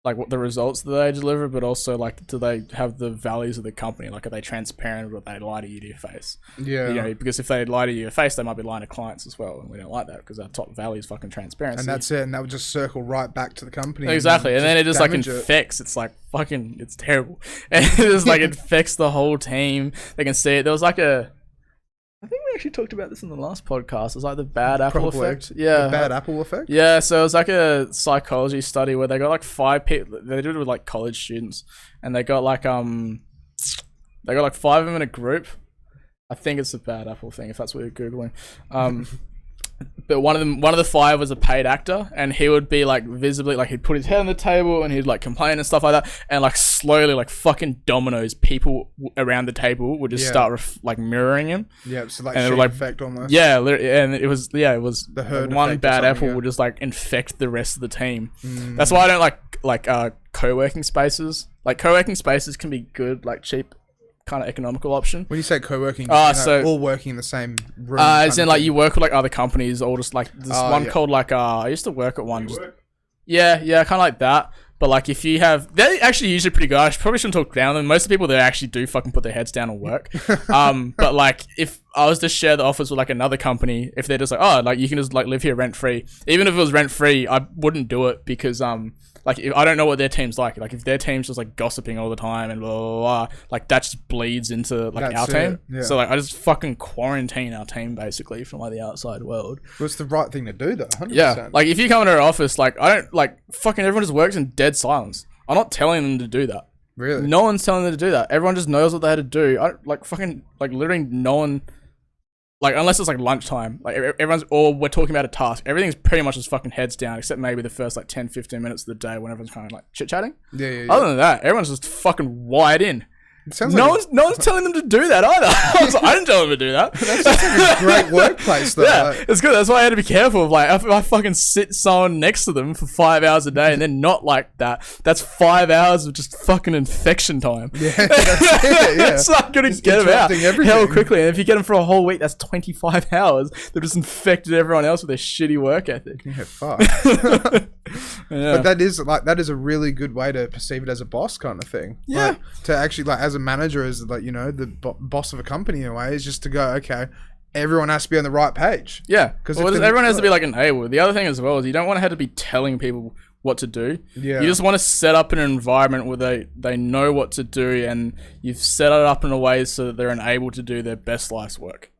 like what the results that they deliver, but also like, do they have the values of the company? Like, are they transparent, or they lie to you to your face? Yeah. You know, because if they lie to you to your face, they might be lying to clients as well, and we don't like that, because our top value is fucking transparency. And that's it. And that would just circle right back to the company. Exactly. And then it just like infects. It's like fucking, it's terrible. And it just like infects the whole team. They can see it. There was like I think we actually talked about this in the last podcast. It was like the bad apple effect. Yeah. The bad apple effect? Yeah, so it was like a psychology study where they got like 5 people. They did it with like college students, and they got like 5 of them in a group. I think it's a bad apple thing, if that's what you're Googling. But one of the 5 was a paid actor, and he would be like visibly, like he'd put his head on the table and he'd like complain and stuff like that, and like slowly, like fucking dominoes, people around the table would just start like mirroring him. Yeah, so like sheet effect almost. Yeah, and it was the herd like one bad apple would just like infect the rest of the team. That's why I don't like co-working spaces. Like co-working spaces can be good, like cheap, kind of economical option. When you say co-working, so all working in the same room. As in like you work with like other companies, or just like this one called like I used to work at one. Yeah, kind of like that. But like if you have, they're actually usually pretty good. I probably shouldn't talk down them. Most of the people there actually do fucking put their heads down and work. But like if I was to share the office with like another company, if they're just like, oh, like you can just like live here rent free. Even if it was rent free, I wouldn't do it, because like if, I don't know what their team's like. Like if their team's just like gossiping all the time and blah blah blah, like that just bleeds into like our team. Yeah. So like I just fucking quarantine our team basically from like the outside world. Well, it's the right thing to do though. 100%. Yeah, like if you come into our office, like I don't like fucking everyone just works in dead silence. I'm not telling them to do that. Really? No one's telling them to do that. Everyone just knows what they had to do. I don't, like fucking like literally no one. Like, unless it's like lunchtime, like everyone's, or we're talking about a task, everything's pretty much just fucking heads down, except maybe the first like 10-15 minutes of the day when everyone's kind of like chit-chatting. Yeah. Other than that, everyone's just fucking wired in. No one's telling them to do that either. I didn't tell them to do that. That's just like a great workplace though. Yeah, it's good. That's why I had to be careful of like, if I fucking sit someone next to them for 5 hours a day and then not like that, that's 5 hours of just fucking infection time. Yeah, that's it, yeah. It's not gonna get them out hell quickly. And if you get them for a whole week, that's 25 hours. They've just infected everyone else with their shitty work ethic. Yeah, fuck. Yeah. But that is a really good way to perceive it as a boss kind of thing. Yeah. Like, to actually like as a manager, as like, you know, the boss of a company in a way, is just to go, okay, everyone has to be on the right page. Yeah, because everyone has to be like enabled. The other thing as well is you don't want to have to be telling people what to do. Yeah. You just want to set up an environment where they know what to do, and you've set it up in a way so that they're enabled to do their best life's work.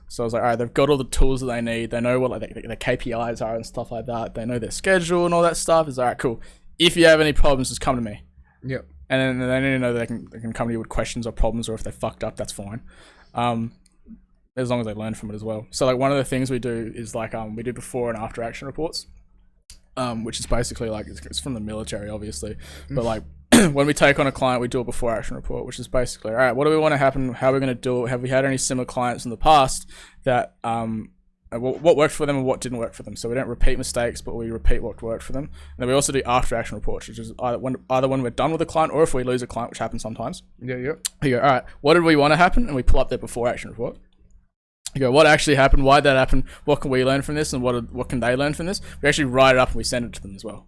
So I was like, all right, they've got all the tools that they need. They know what like their KPIs are and stuff like that. They know their schedule and all that stuff. It's all right, cool. If you have any problems, just come to me. Yep. And then they need to know that they can come to you with questions or problems, or if they fucked up, that's fine. As long as they learn from it as well. So like one of the things we do is like we do before and after action reports, which is basically like it's from the military, obviously, but like when we take on a client, we do a before action report, which is basically, all right, what do we want to happen? How are we going to do it? Have we had any similar clients in the past that what worked for them and what didn't work for them? So we don't repeat mistakes, but we repeat what worked for them. And then we also do after action reports, which is either when we're done with a client or if we lose a client, which happens sometimes. Yeah. You go, all right, what did we want to happen? And we pull up their before action report. You go, what actually happened? Why did that happen? What can we learn from this? And what can they learn from this? We actually write it up and we send it to them as well.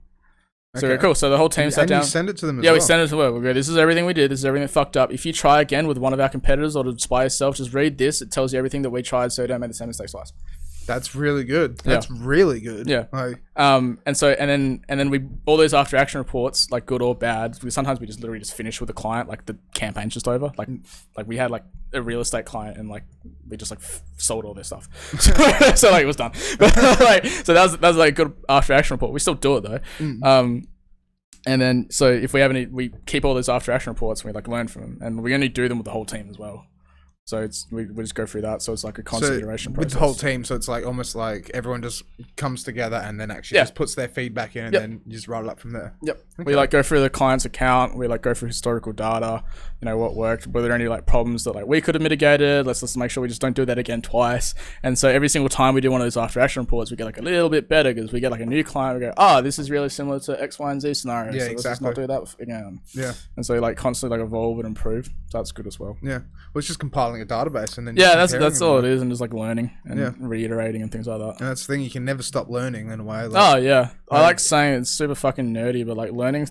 So okay, cool. So the whole team sat down. And you send it to them as well? Yeah, we send it to them. We go, this is everything we did. This is everything that fucked up. If you try again with one of our competitors or to by yourself, just read this. It tells you everything that we tried so you don't make the same mistakes twice. That's really good. That's really good. Yeah. And then we all those after action reports, like good or bad, sometimes we just literally just finish with a client, like the campaign's just over. Like we had like a real estate client and like we just like sold all their stuff. So like it was done. Like so that was like a good after action report. We still do it though. And then so if we have any, we keep all those after action reports and we like learn from them, and we only do them with the whole team as well. So we just go through that. So it's like a constant iteration process. With the whole team, so it's like almost like everyone just comes together and then actually just puts their feedback in and then you just roll it up from there. Yep. Okay. We like go through the client's account. We like go through historical data, you know, what worked. Were there any like problems that like we could have mitigated? Let's make sure we just don't do that again twice. And so every single time we do one of those after action reports, we get like a little bit better because we get like a new client. We go, this is really similar to X, Y, and Z scenario. Yeah, so exactly. Let's not do that again. Yeah. And so like constantly like evolve and improve. So that's good as well. Yeah. Well, it's just compiling a database and then that's all it is, and just like learning and reiterating and things like that. And that's the thing, you can never stop learning in a way. Like, I like saying it's super fucking nerdy, but like learning.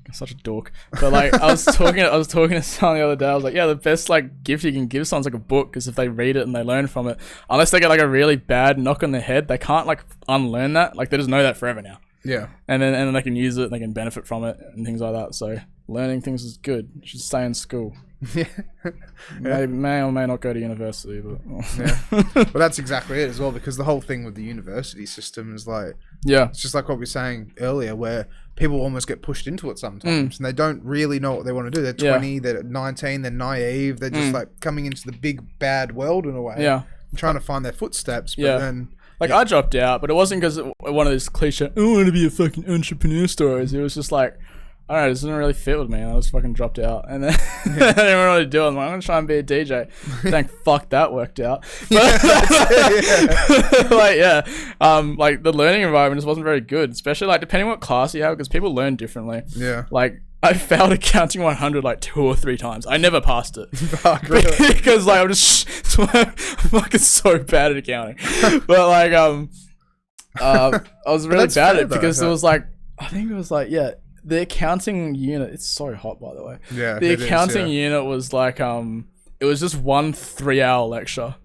I'm such a dork. But like I was talking to someone the other day. I was like, the best like gift you can give someone's like a book, because if they read it and they learn from it, unless they get like a really bad knock on the head, they can't like unlearn that. Like they just know that forever now. Yeah. And then they can use it, and they can benefit from it and things like that. So learning things is good. You should stay in school. May or may not go to university, but well, that's exactly it as well, because the whole thing with the university system is like, it's just like what we were saying earlier, where people almost get pushed into it sometimes and they don't really know what they want to do. They're 20, they're 19, they're naive, they're just like coming into the big bad world in a way, trying to find their footsteps, but then like I dropped out, but it wasn't because one of those cliche I want to be a fucking entrepreneur stories. It was just like, I don't know, it doesn't really fit with me. I just fucking dropped out. And then I didn't know what to do. I'm like, I'm going to try and be a DJ. Thank fuck that worked out. But like the learning environment just wasn't very good, especially like depending on what class you have, because people learn differently. Yeah. Like I failed accounting 100 like 2 or 3 times. I never passed it. Fuck, really? Because like I'm fucking so bad at accounting. But like I was really bad at it because it was like, I think it was like, the accounting unit, it's so hot by the way. Yeah. The accounting unit was like it was just 1 3-hour lecture.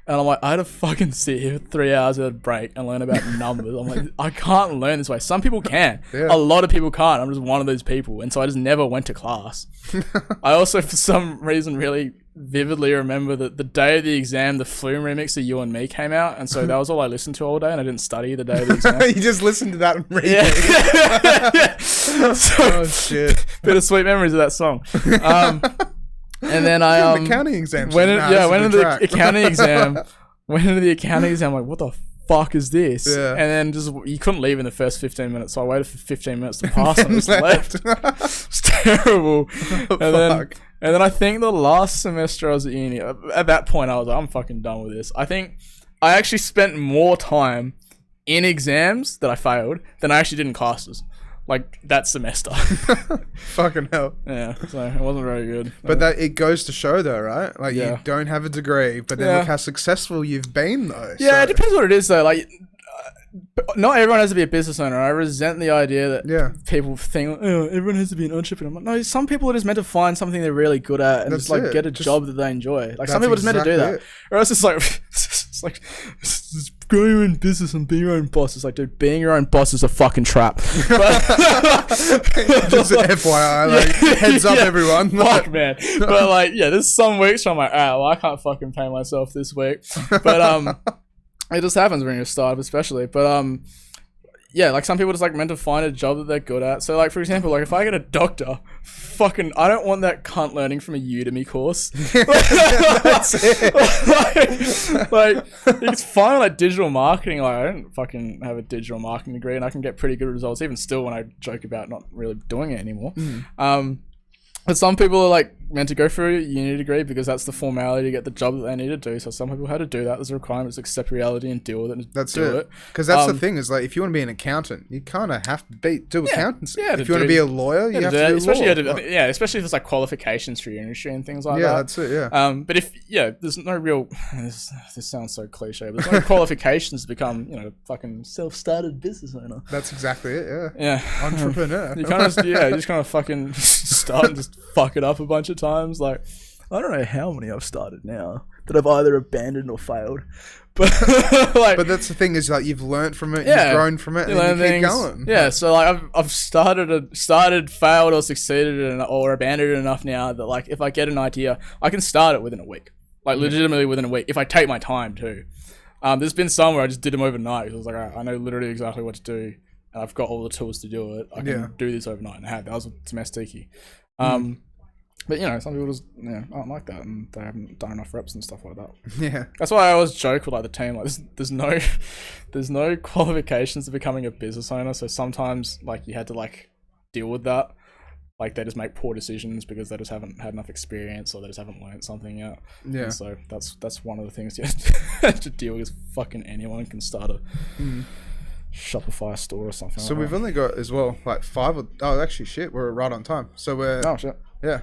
And I'm like, I had to fucking sit here for 3 hours at a break and learn about numbers. I'm like, I can't learn this way. Some people can. Yeah. A lot of people can't. I'm just one of those people. And so I just never went to class. I also, for some reason, really vividly remember that the day of the exam, the Flume remix of You and Me came out. And so that was all I listened to all day, and I didn't study the day of the exam. You just listened to that and read it. So, shit. Bittersweet memories of that song. And then I accounting exam. Went into the accounting exam. I'm like, what the fuck is this? Yeah. And then just you couldn't leave in the first 15 minutes, so I waited for 15 minutes to pass and just left. It's terrible. And then I think the last semester I was at uni, at that point I was like, I'm fucking done with this. I think I actually spent more time in exams that I failed than I actually did in classes. Like that semester. Fucking hell. Yeah, so it wasn't very good. But that it goes to show though, right? Like you don't have a degree, but then look how successful you've been though. Yeah, it depends what it is though. Like not everyone has to be a business owner. I resent the idea that people think, everyone has to be an entrepreneur. I'm like, no, some people are just meant to find something they're really good at and just like get a job that they enjoy. Like some people are just meant to do that. Or else it's like, it's grow your own business and be your own boss. It's like, dude, being your own boss is a fucking trap. Just FYI, like, heads up everyone. Fuck, man. But like, there's some weeks where I'm like, well, I can't fucking pay myself this week. But it just happens when you're a startup, especially. But like some people just like meant to find a job that they're good at. So like for example, like if I get a doctor, fucking I don't want that cunt learning from a Udemy course. That's it. like it's fine like digital marketing. Like I don't fucking have a digital marketing degree, and I can get pretty good results even still when I joke about not really doing it anymore. But some people are like meant to go through a uni degree because that's the formality to get the job that they need to do. So some people had to do that. There's a requirement to accept reality and deal with it. That's it. Because that's the thing is like if you want to be an accountant, you kind of have to do accountancy. Yeah, if you want to be a lawyer, you have to do law. Especially if there's like qualifications for your industry and things like that. Yeah, that's it. Yeah. But if there's no real. This sounds so cliche, but there's no qualifications to become fucking self-started business owner. That's exactly it. Yeah. Yeah. Entrepreneur. You kind of you just kind of fucking start and just fuck it up a bunch of times. Like I don't know how many I've started now that I've either abandoned or failed, but but that's the thing is like you've learned from it, you've grown from it, and you keep going. Yeah, so like I've started, failed, or succeeded, or abandoned enough now that like if I get an idea, I can start it within a week, like legitimately within a week if I take my time too. There's been some where I just did them overnight because I was like, I know literally exactly what to do, and I've got all the tools to do it. I can do this overnight, and I have. That was with Domestiki. But some people just aren't like that, and they haven't done enough reps and stuff like that. Yeah. That's why I always joke with like the team, like there's no qualifications to becoming a business owner. So sometimes like you had to like deal with that. Like they just make poor decisions because they just haven't had enough experience or they just haven't learned something yet. Yeah. And so that's one of the things you have to deal with. Fucking anyone can start a Shopify store or something. So like we've that. only got as well like 5 or actually shit, we're right on time. So we're Shit. yeah.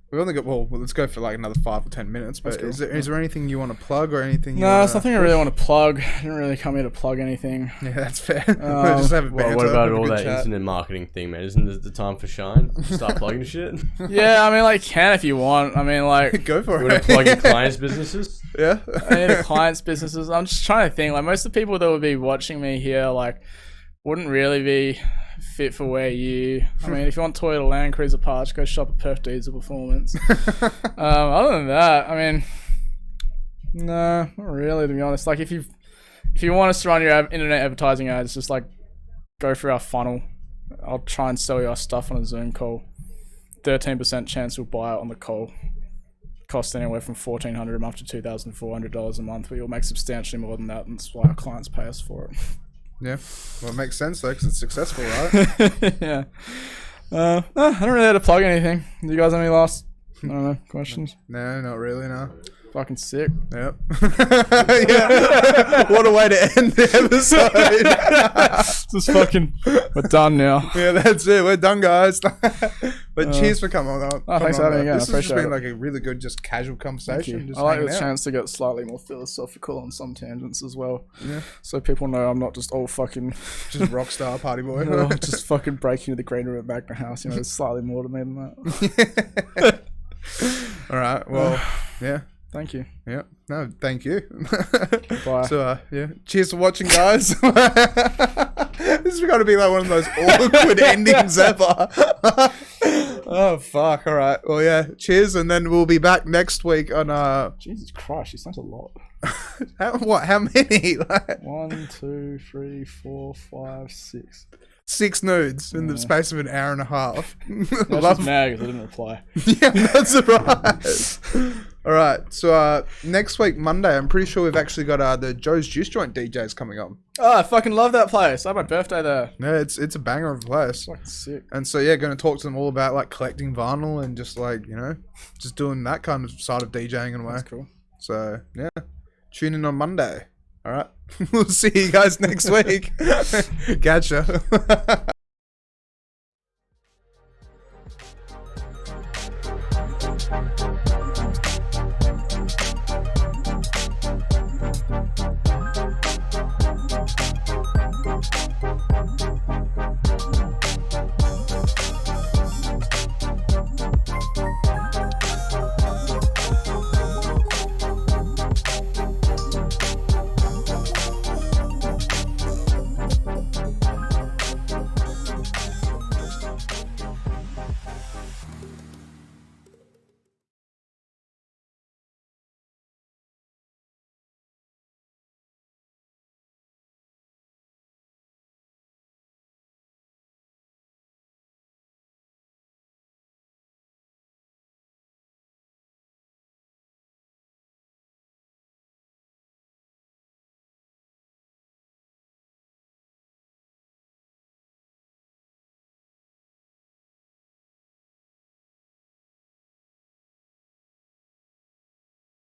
We've only got well let's go for like another 5 or 10 minutes. But Cool. is there anything you want to plug or anything? No, it's nothing I really want to plug. I didn't really come here to plug anything. Yeah, that's fair. We'll just have a banter. What about have a all good that chat. internet marketing thing, man? Isn't this the time for shine? Start plugging shit. Yeah, I mean, like, you can if you want. I mean, like, Go for Want to it. plug your clients' businesses? Yeah. any of the clients' businesses. I'm just trying to think. Like, most of the people that would be watching me here, like, wouldn't really be fit for where you. I mean, if you want Toyota Land Cruiser parts, go shop at Perth Diesel Performance. Other than that, I mean, no, not really. To be honest, like, if you want us to run your internet advertising ads, just like go through our funnel. I'll try and sell you our stuff on a Zoom call. 13% chance we'll buy it on the call. Cost anywhere from $1,400 a month to $2,400 a month, but you'll make substantially more than that, and that's why our clients pay us for it. Yeah. Well, it makes sense though, because it's successful, right? Yeah. No, I don't really have to plug anything. Do you guys have any last, I don't know, questions? No, not really. No. Fucking sick. Yep. Yeah. What a way to end the episode. Just fucking, we're done now. Yeah, that's it. We're done, guys. But cheers for coming on. Thanks for having me again. This I has just appreciate been it. like a really good, just casual conversation. Just I like hanging the out. chance to get slightly more philosophical on some tangents as well. Yeah. So people know I'm not just all fucking, Just rock star party boy. just fucking breaking into the green room at Magna House. There's slightly more to me than that. All right. Well, yeah. Thank you. Yeah. No, thank you. Bye. So, yeah. Cheers for watching, guys. This is going to be like one of those awkward endings ever. Oh, fuck. All right. Well, yeah. Cheers. And then we'll be back next week on... Jesus Christ, she sounds a lot. How many? Like, 1, 2, 3, 4, 5, 6. 6 nudes in the space of an hour and a half. That's mad because I didn't reply. Yeah, I'm not surprised. All right, so next week, Monday, I'm pretty sure we've actually got the Joe's Juice Joint DJs coming on. Oh, I fucking love that place. I had my birthday there. Yeah, it's a banger of a place. Fucking sick. And so, yeah, going to talk to them all about, like, collecting vinyl and just, like, just doing that kind of side of DJing in a way. That's cool. So, yeah, tune in on Monday. All right, we'll see you guys next week. Gotcha.